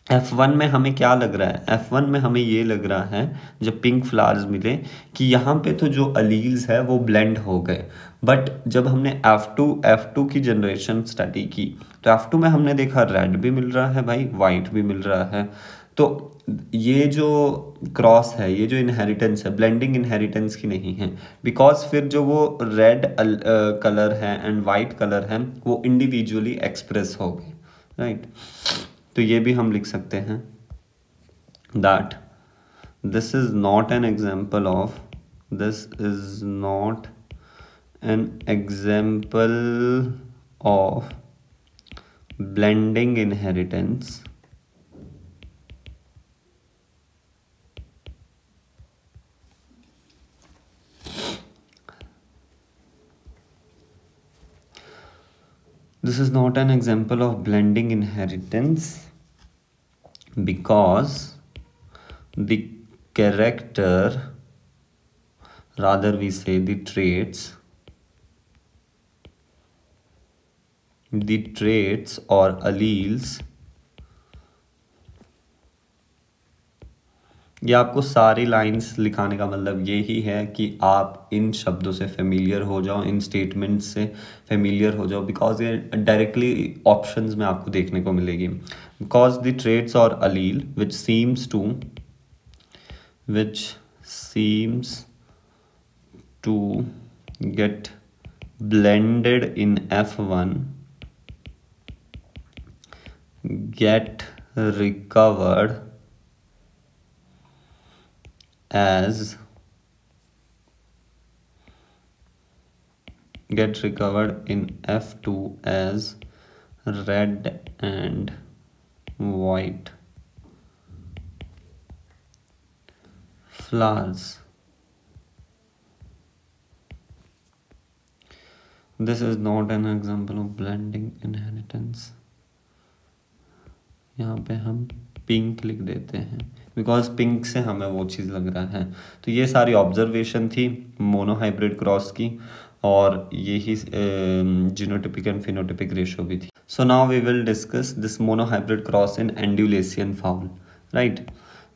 F1 में हमें क्या लग रहा है, F1 में हमें ये लग रहा है जब पिंक फ्लावर्स मिले कि यहाँ पे तो जो अलील्स है वो ब्लेंड हो गए। बट जब हमने F2 की जनरेशन स्टडी की तो F2 में हमने देखा रेड भी मिल रहा है भाई, वाइट भी मिल रहा है। तो ये जो क्रॉस है, ये जो इनहेरिटेंस है, ब्लेंडिंग इनहेरिटेंस की नहीं है, बिकॉज फिर जो वो रेड कलर है एंड वाइट कलर है वो इंडिविजुअली एक्सप्रेस हो गए, राइट। तो ये भी हम लिख सकते हैं that this is not an example of blending inheritance, this is not an example of blending inheritance because the character, rather we say the traits or alleles, ये आपको सारी लाइंस लिखाने का मतलब यही है कि आप इन शब्दों से फेमिलियर हो जाओ, इन स्टेटमेंट्स से फेमिलियर हो जाओ, बिकॉज ये डायरेक्टली ऑप्शंस में आपको देखने को मिलेगी। बिकॉज द ट्रेट्स और allele which seems to get blended in F1 get recovered in F2 as red and white flowers. This is not an example of blending inheritance. यहाँ पे हम पिंक लिख देते हैं बिकॉज पिंक से हमें वो चीज़ लग रहा है। तो ये सारी ऑब्जर्वेशन थी मोनोहाइब्रिड क्रॉस की, और यही जीनोटिपिक एंड फिनोटिपिक रेशो भी थी। So now we will discuss this monohybrid cross in Andalusian fowl, right.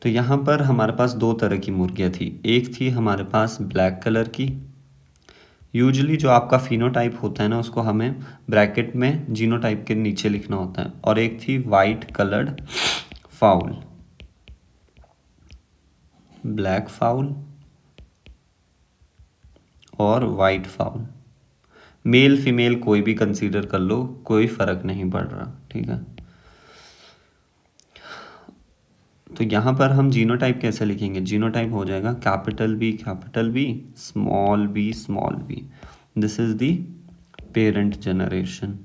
तो यहाँ पर हमारे पास दो तरह की मुर्गियाँ थी। एक थी हमारे पास ब्लैक कलर की, यूजुअली जो आपका फिनोटाइप होता है ना उसको हमें ब्रैकेट में जीनोटाइप के नीचे लिखना होता है, और एक थी white coloured foul, black foul और वाइट फाउल। मेल फीमेल कोई भी कंसीडर कर लो, कोई फर्क नहीं पड़ रहा, ठीक है। तो यहाँ पर हम जीनोटाइप कैसे लिखेंगे, जीनोटाइप हो जाएगा capital B small b. This is the parent generation.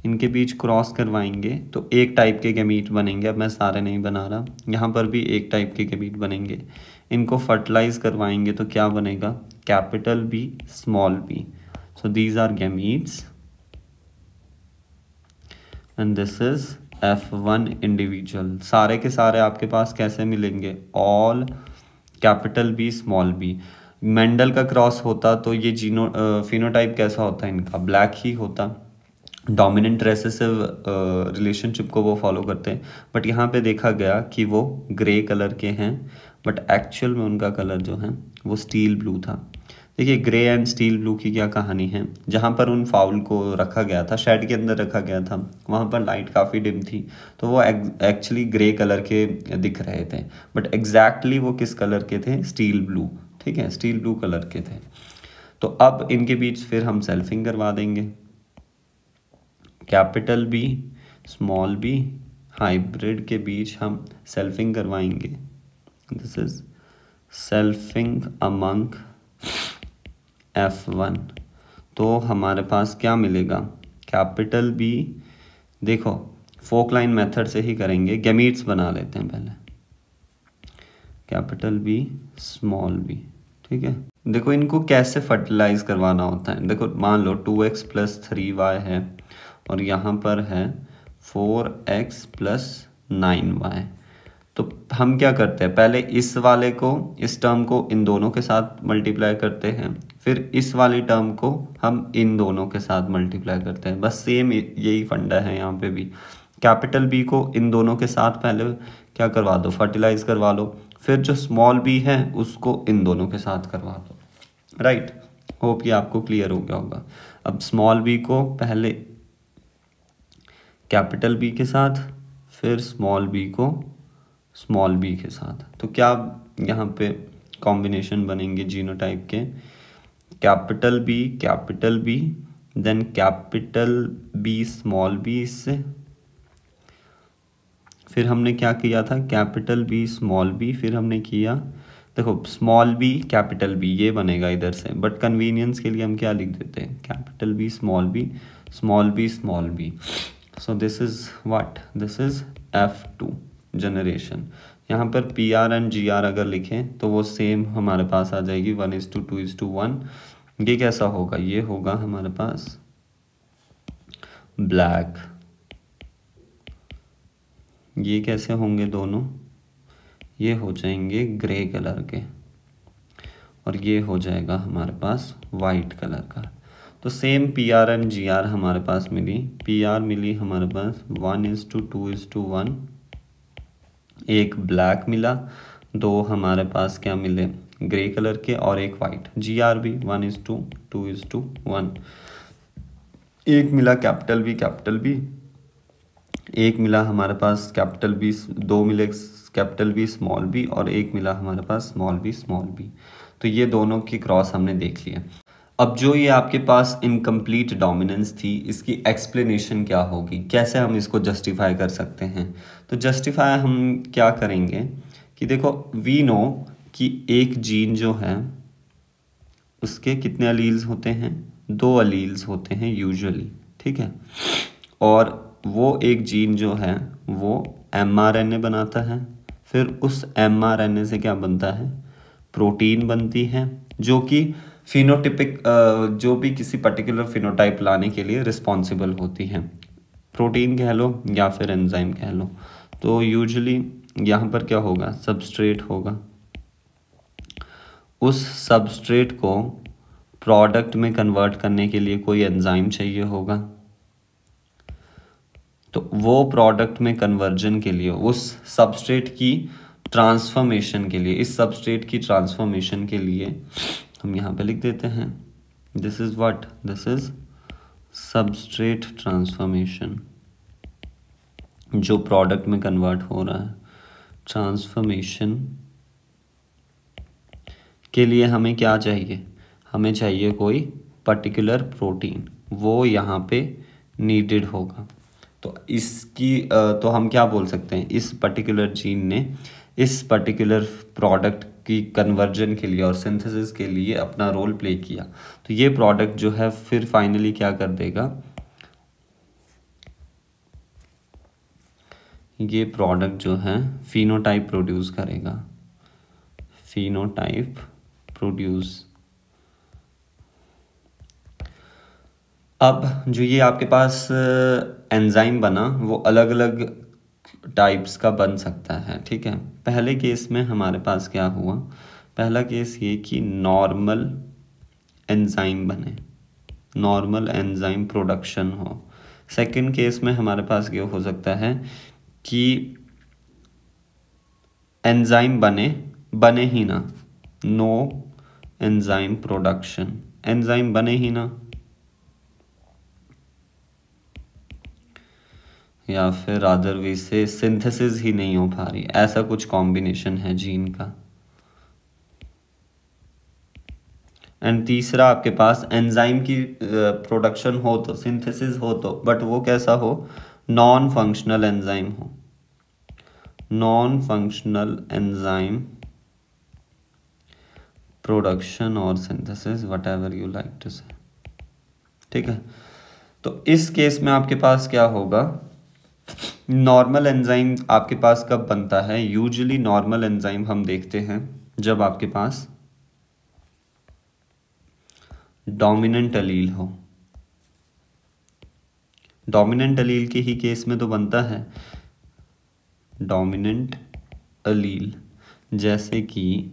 इनके बीच क्रॉस करवाएंगे तो एक टाइप के गैमीट बनेंगे। अब मैं सारे नहीं बना रहा, यहाँ पर भी एक टाइप के गैमीट बनेंगे। इनको फर्टिलाइज करवाएंगे तो क्या बनेगा, capital B small b. So these are gametes and this is F1 individual. सारे के सारे आपके पास कैसे मिलेंगे, all capital B small b. Mendel का क्रॉस होता तो ये फिनोटाइप कैसा होता है इनका, ब्लैक ही होता। डोमिनेंट रेसेसिव रिलेशनशिप को वो फॉलो करते हैं, बट यहाँ पे देखा गया कि वो ग्रे कलर के हैं, बट एक्चुअल में उनका कलर जो है वो स्टील ब्लू था। देखिए ग्रे एंड स्टील ब्लू की क्या कहानी है, जहाँ पर उन फाउल को रखा गया था, शेड के अंदर रखा गया था, वहाँ पर लाइट काफ़ी डिम थी, तो वो एक्चुअली ग्रे कलर के दिख रहे थे, बट एग्जैक्टली वो किस कलर के थे, स्टील ब्लू, ठीक है, स्टील ब्लू कलर के थे। तो अब इनके बीच फिर हम सेल्फिंग करवा देंगे, capital B small b, hybrid के बीच हम सेल्फिंग करवाएंगे। This is selfing among F1। तो हमारे पास क्या मिलेगा, कैपिटल बी, देखो फोक लाइन मेथड से ही करेंगे, गैमीट्स बना लेते हैं पहले, कैपिटल बी स्मॉल बी, ठीक है। देखो इनको कैसे फर्टिलाइज करवाना होता है, देखो मान लो 2x + 3y है और यहाँ पर है 4x प्लस 9y। तो हम क्या करते हैं, पहले इस वाले को, इस टर्म को इन दोनों के साथ मल्टीप्लाई करते हैं, फिर इस वाली टर्म को हम इन दोनों के साथ मल्टीप्लाई करते हैं। बस सेम यही फंडा है यहाँ पे भी। कैपिटल बी को इन दोनों के साथ पहले क्या करवा दो, फर्टिलाइज करवा लो, फिर जो स्मॉल बी है उसको इन दोनों के साथ करवा दो। राइट, होप ये आपको क्लियर हो गया होगा। अब स्मॉल बी को पहले कैपिटल बी के साथ, फिर स्मॉल बी को स्मॉल बी के साथ। तो क्या यहाँ पे कॉम्बिनेशन बनेंगे जीनोटाइप के, capital B then capital B small b, इससे फिर हमने क्या किया था, कैपिटल बी स्मॉल बी, फिर हमने किया, देखो स्मॉल बी कैपिटल बी ये बनेगा इधर से, बट कन्वीनियंस के लिए हम क्या लिख देते हैं, capital B small b small b small b. So this is what, this is F2 generation. यहाँ पर PR एंड GR अगर लिखें तो वो सेम हमारे पास आ जाएगी 1:2:1। ये कैसा होगा, ये होगा हमारे पास ब्लैक। ये कैसे होंगे दोनों, ये हो जाएंगे ग्रे कलर के, और ये हो जाएगा हमारे पास वाइट कलर का। तो सेम PR एंड GR हमारे पास मिली। PR मिली हमारे पास 1:2:1, एक ब्लैक मिला, दो हमारे पास क्या मिले ग्रे कलर के, और एक वाइट। GR भी 1:2:1, एक मिला कैपिटल बी, एक मिला हमारे पास कैपिटल बी, दो मिले कैपिटल बी स्मॉल बी, और एक मिला हमारे पास स्मॉल बी। तो ये दोनों की क्रॉस हमने देख लिया। अब जो ये आपके पास इनकम्प्लीट डोमिनेंस थी, इसकी एक्सप्लेनेशन क्या होगी, कैसे हम इसको जस्टिफाई कर सकते हैं। तो जस्टिफाई हम क्या करेंगे कि देखो, वी नो कि एक जीन जो है उसके कितने अलील्स होते हैं, 2 अलील्स होते हैं यूजुअली, ठीक है। और वो एक जीन जो है वो mRNA बनाता है, फिर उस mRNA से क्या बनता है, प्रोटीन बनती है, जो कि फिनोटिपिक जो भी किसी पर्टिकुलर फिनोटाइप लाने के लिए रिस्पॉन्सिबल होती हैं, प्रोटीन कह लो या फिर एंजाइम कह लो। तो यूजुअली यहाँ पर क्या होगा, सबस्ट्रेट होगा, उस सबस्ट्रेट को प्रोडक्ट में कन्वर्ट करने के लिए कोई एंजाइम चाहिए होगा। तो वो प्रोडक्ट में कन्वर्जन के लिए, उस सबस्ट्रेट की ट्रांसफॉर्मेशन के लिए, इस सबस्ट्रेट की ट्रांसफॉर्मेशन के लिए हम यहाँ पे लिख देते हैं, this is what, this is substrate transformation, जो प्रोडक्ट में कन्वर्ट हो रहा है। ट्रांसफॉर्मेशन के लिए हमें क्या चाहिए, हमें चाहिए कोई पर्टिकुलर प्रोटीन, वो यहाँ पे नीडेड होगा। तो इसकी तो हम क्या बोल सकते हैं, इस पर्टिकुलर जीन ने इस पर्टिकुलर प्रोडक्ट की कन्वर्जन के लिए और सिंथेसिस के लिए अपना रोल प्ले किया। तो ये प्रोडक्ट जो है फिर फाइनली क्या कर देगा, ये प्रोडक्ट जो है फिनोटाइप प्रोड्यूस करेगा, फिनोटाइप प्रोड्यूस। अब जो ये आपके पास एंजाइम बना वो अलग अलग टाइप्स का बन सकता है, ठीक है। पहले केस में हमारे पास क्या हुआ, पहला केस ये कि नॉर्मल एंजाइम बने, नॉर्मल एंजाइम प्रोडक्शन हो। सेकंड केस में हमारे पास ये हो सकता है कि एंजाइम बने ही ना, नो एंजाइम प्रोडक्शन, एंजाइम बने ही ना, या फिर अदर वे से सिंथेसिस ही नहीं हो पा रही, ऐसा कुछ कॉम्बिनेशन है जीन का। एंड तीसरा आपके पास एंजाइम की प्रोडक्शन हो तो, सिंथेसिस हो तो, बट वो कैसा हो, नॉन फंक्शनल एंजाइम हो, नॉन फंक्शनल एंजाइम प्रोडक्शन और synthesis, whatever you like to say, ठीक है। तो इस केस में आपके पास क्या होगा, नॉर्मल एंजाइम आपके पास कब बनता है, यूजुअली नॉर्मल एंजाइम हम देखते हैं जब आपके पास डोमिनेंट अलील हो, डोमिनेंट अलील के ही केस में तो बनता है डोमिनेंट अलील, जैसे कि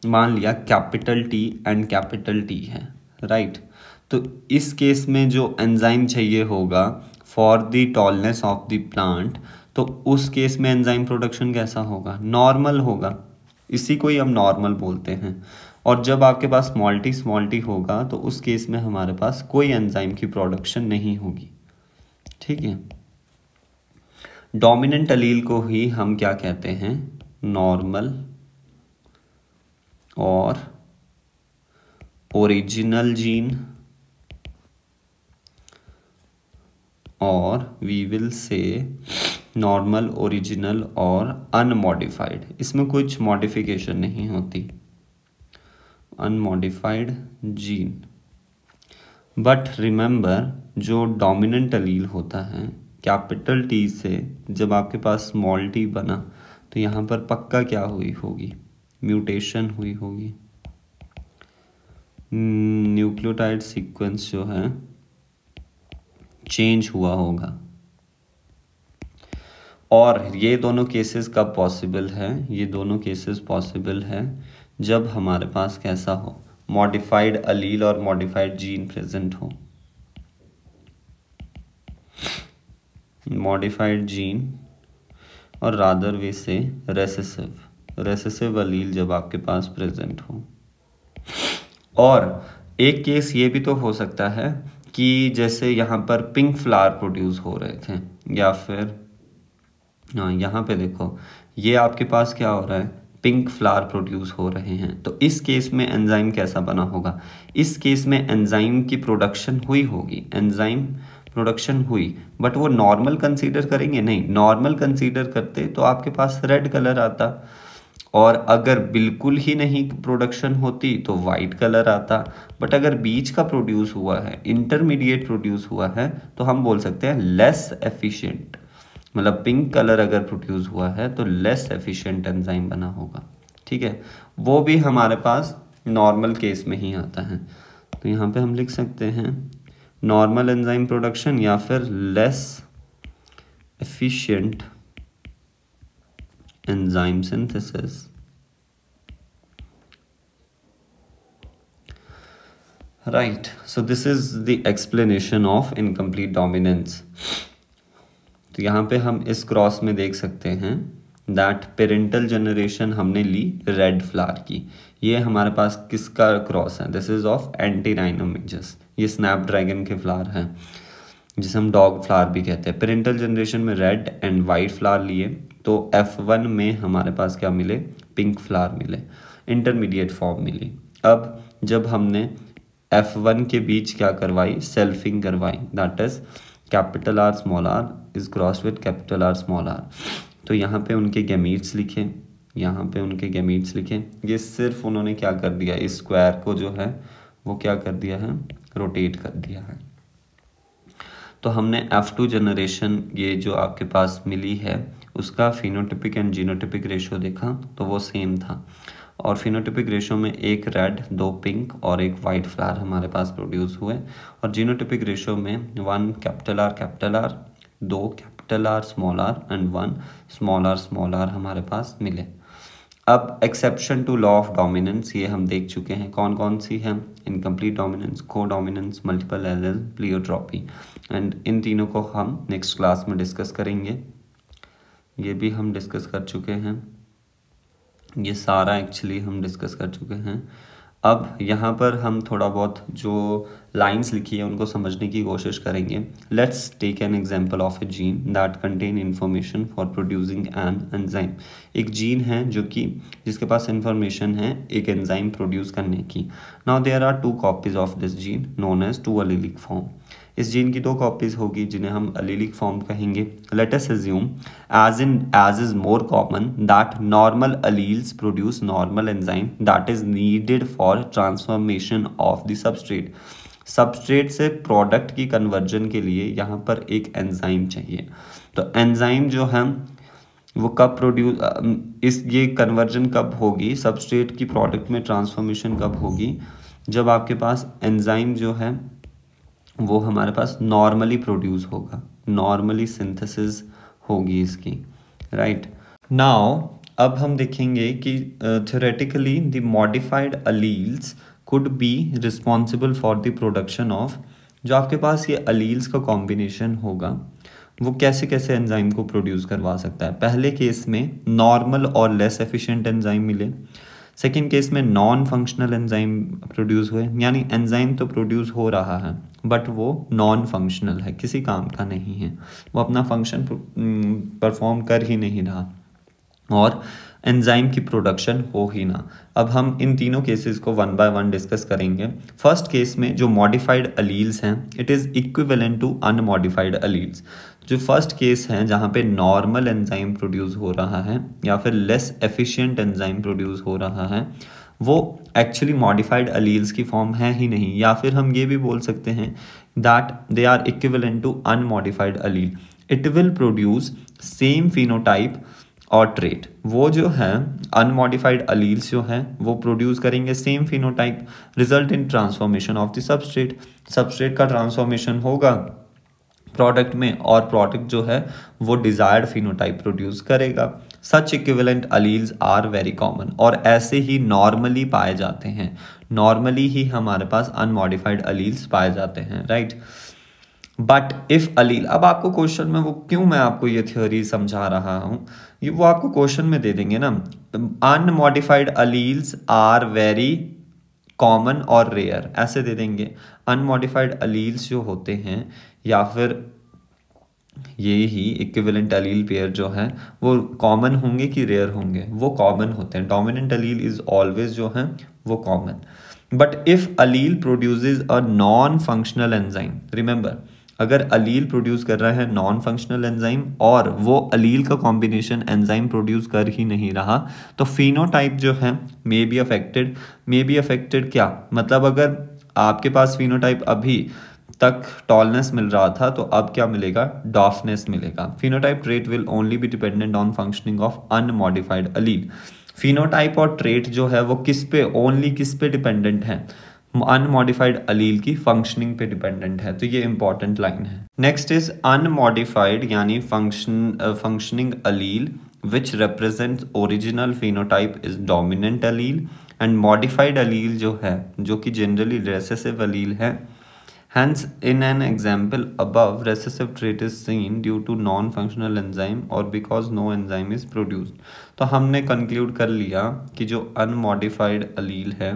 मान लिया capital T and capital T है, राइट। तो इस केस में जो एंजाइम चाहिए होगा for the tallness of the plant, तो उस केस में एंजाइम प्रोडक्शन कैसा होगा, नॉर्मल होगा, इसी को ही हम नॉर्मल बोलते हैं। और जब आपके पास स्मॉल टी होगा तो उस केस में हमारे पास कोई एंजाइम की प्रोडक्शन नहीं होगी, ठीक है। डोमिनेंट अलील को ही हम क्या कहते हैं, नॉर्मल और ओरिजिनल जीन, और we will say normal, original और अनमॉडिफाइड, इसमें कुछ मॉडिफिकेशन नहीं होती, अनमॉडिफाइड जीन। बट रिमेंबर जो डोमिनेंट अलील होता है कैपिटल टी से जब आपके पास स्मॉल टी बना तो यहाँ पर पक्का क्या हुई होगी, म्यूटेशन हुई होगी, न्यूक्लियोटाइड सीक्वेंस जो है चेंज हुआ होगा। और ये दोनों केसेस कब पॉसिबल है, ये दोनों केसेस पॉसिबल है जब हमारे पास कैसा हो, मॉडिफाइड अलील और मॉडिफाइड जीन प्रेजेंट हो, मॉडिफाइड जीन और रादर वे से रेसेसिव अलील जब आपके पास प्रेजेंट हो। और एक केस ये भी तो हो सकता है कि जैसे यहाँ पर पिंक फ्लावर प्रोड्यूस हो रहे थे, या फिर हाँ यहाँ पे देखो ये आपके पास क्या हो रहा है, पिंक फ्लावर प्रोड्यूस हो रहे हैं, तो इस केस में एंजाइम कैसा बना होगा, इस केस में एंजाइम की प्रोडक्शन हुई होगी, एंजाइम प्रोडक्शन हुई, बट वो नॉर्मल कंसीडर करेंगे, नहीं, नॉर्मल कंसीडर करते तो आपके पास रेड कलर आता, और अगर बिल्कुल ही नहीं प्रोडक्शन होती तो वाइट कलर आता। बट अगर बीच का प्रोड्यूस हुआ है, इंटरमीडिएट प्रोड्यूस हुआ है, तो हम बोल सकते हैं लेस एफिशिएंट, मतलब पिंक कलर अगर प्रोड्यूस हुआ है तो लेस एफिशिएंट एंजाइम बना होगा, ठीक है। वो भी हमारे पास नॉर्मल केस में ही आता है, तो यहाँ पे हम लिख सकते हैं नॉर्मल एंजाइम प्रोडक्शन या फिर less efficient enzyme synthesis। Right, so this is the explanation of incomplete dominance। तो यहाँ पे हम इस क्रॉस में देख सकते हैं दैट पेरेंटल जनरेशन हमने ली रेड फ्लावर की, ये हमारे पास किसका क्रॉस है, दिस इज ऑफ एंटीराइनोमेजस, ये स्नैपड्रैगन के फ्लावर हैं जिसे हम डॉग फ्लावर भी कहते हैं। पेरेंटल जनरेशन में रेड एंड वाइट फ्लावर लिए, तो F1 में हमारे पास क्या मिले, पिंक फ्लावर मिले, इंटरमीडिएट फॉर्म मिली। अब जब हमने F1 के बीच क्या करवाई, सेल्फिंग करवाई, that is capital R small r is cross with capital R small r, तो यहाँ पे उनके गैमीट्स लिखे, यहाँ पे उनके गैमीट्स लिखे, ये सिर्फ उन्होंने क्या कर दिया, इस स्क्वायर को जो है वो क्या कर दिया है, रोटेट कर दिया है। तो हमने F2 जनरेशन ये जो आपके पास मिली है उसका फिनोटिपिक एंड जीनोटिपिक रेशियो देखा तो वो सेम था, और फिनोटिपिक रेशियो में एक रेड, दो पिंक और एक वाइट फ्लावर हमारे पास प्रोड्यूस हुए, और जीनोटिपिक रेशियो में 1 capital R, 2 capital R small r and 1 small r हमारे पास मिले। अब exception to law of dominance ये हम देख चुके हैं, कौन कौन सी है, incomplete dominance, codominance, multiple allele, pleiotropy, and इन तीनों को हम नेक्स्ट क्लास में डिस्कस करेंगे। ये भी हम डिस्कस कर चुके हैं, ये सारा एक्चुअली हम डिस्कस कर चुके हैं। अब यहाँ पर हम थोड़ा बहुत जो लाइंस लिखी है उनको समझने की कोशिश करेंगे। Let's take an example of a gene that contain information for producing an enzyme. एक जीन है जो कि जिसके पास इंफॉर्मेशन है एक एंजाइम प्रोड्यूस करने की। Now there are 2 copies of this gene known as 2 allelic form. इस जीन की 2 कॉपीज होगी जिन्हें हम एलीलिक फॉर्म कहेंगे। Let us assume as is more common that normal alleles produce normal enzyme that is needed for transformation of the substrate। Substrate से product की conversion के लिए यहाँ पर एक एंजाइम चाहिए। तो एंजाइम जो है वो कब प्रोड्यूस ये कन्वर्जन कब होगी, सबस्ट्रेट की प्रोडक्ट में ट्रांसफॉर्मेशन कब होगी, जब आपके पास एंजाइम जो है वो हमारे पास नॉर्मली प्रोड्यूस होगा, नॉर्मली सिंथेसिस होगी इसकी, राइट। नाउ अब हम देखेंगे कि theoretically the modified alleles could be responsible for the production of, जो आपके पास ये अलील्स का कॉम्बिनेशन होगा वो कैसे कैसे एंजाइम को प्रोड्यूस करवा सकता है। पहले केस में नॉर्मल और लेस एफिशिएंट एंजाइम मिले, सेकेंड केस में नॉन फंक्शनल एंजाइम प्रोड्यूस हुए, यानी एंजाइम तो प्रोड्यूस हो रहा है बट वो नॉन फंक्शनल है, किसी काम का नहीं है, वो अपना फंक्शन परफॉर्म कर ही नहीं रहा और एंजाइम की प्रोडक्शन हो ही ना। अब हम इन तीनों केसेस को वन बाय वन डिस्कस करेंगे। फर्स्ट केस में जो मॉडिफाइड अलील्स हैं it is equivalent to unmodified alleles. जो फर्स्ट केस है जहाँ पे नॉर्मल एंजाइम प्रोड्यूस हो रहा है या फिर लेस एफिशिएंट एंजाइम प्रोड्यूस हो रहा है, वो एक्चुअली मॉडिफाइड अलील्स की फॉर्म है ही नहीं, या फिर हम ये भी बोल सकते हैं that they are equivalent to unmodified allele. It will produce same phenotype और ट्रेट। वो जो है अनमॉडिफाइड अलील्स जो है वो प्रोड्यूस करेंगे same phenotype, result in transformation of the substrate. Substrate का ट्रांसफॉर्मेशन होगा प्रोडक्ट में और प्रोडक्ट जो है वो डिजायर्ड फिनोटाइप प्रोड्यूस करेगा। Such equivalent alleles are very common और ऐसे ही नॉर्मली पाए जाते हैं, नॉर्मली ही हमारे पास अनमॉडिफाइड अलील्स पाए जाते हैं, राइट। बट इफ अलील, अब आपको क्वेश्चन में वो क्यों मैं आपको ये थ्योरी समझा रहा हूँ, ये वो आपको क्वेश्चन में दे देंगे ना, unmodified alleles are very common और रेयर, ऐसे दे देंगे। अनमॉडिफाइड अलील्स जो होते हैं या फिर ये ही इक्विवेलेंट अलील पेयर जो है वो कॉमन होंगे कि रेयर होंगे, वो कॉमन होते हैं। डोमिनेंट अलील इज ऑलवेज जो है वो common. But if allele produces a non functional enzyme, remember अगर अलील प्रोड्यूस कर रहा है नॉन फंक्शनल एंजाइम और वो अलील का कॉम्बिनेशन एंजाइम प्रोड्यूस कर ही नहीं रहा, तो फिनोटाइप जो है may be affected. May be affected क्या मतलब, अगर आपके पास फिनोटाइप अभी तक टॉलनेस मिल रहा था तो अब क्या मिलेगा, डॉफनेस मिलेगा। Phenotype trait will only be dependent on functioning of unmodified allele. Phenotype और ट्रेट जो है वो किस पे, ओनली किस पे डिपेंडेंट है, अनमॉडिफाइड अलील की फंक्शनिंग पे डिपेंडेंट है। तो ये इंपॉर्टेंट लाइन है। नेक्स्ट इज अनमॉडिफाइड यानी functioning allele which represents original phenotype is dominant allele, and modified allele जो है जो कि जनरली रेसेसिव अलील है। Hence, in an example above, recessive trait is seen due to non-functional enzyme or because no enzyme is produced. तो हमने conclude कर लिया कि जो unmodified allele है,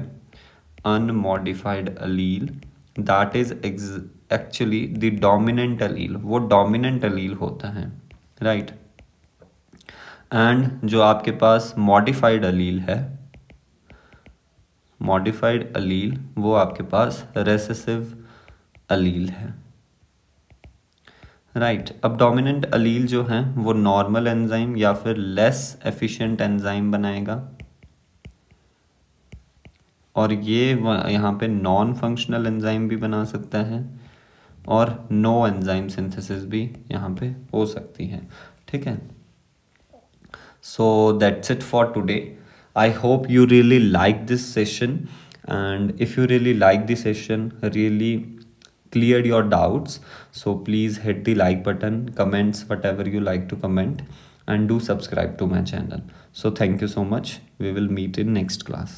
unmodified allele, that is actually the dominant allele, वो dominant allele होता है, right? And जो आपके पास modified allele है, modified allele वो आपके पास recessive अलील है, राइट। अब डोमिनेंट अलील जो है वो नॉर्मल एंजाइम या फिर लेस एफिशिएंट एंजाइम बनाएगा और ये यहाँ पे नॉन फंक्शनल एंजाइम भी बना सकता है और नो एंजाइम सिंथेसिस भी यहाँ पे हो सकती है, ठीक है। So that's it for today. I hope you really like this session, and if you really like the session, really cleared your doubts, so please hit the like button, comments whatever you like to comment, and do subscribe to my channel. So thank you so much. We will meet in next class.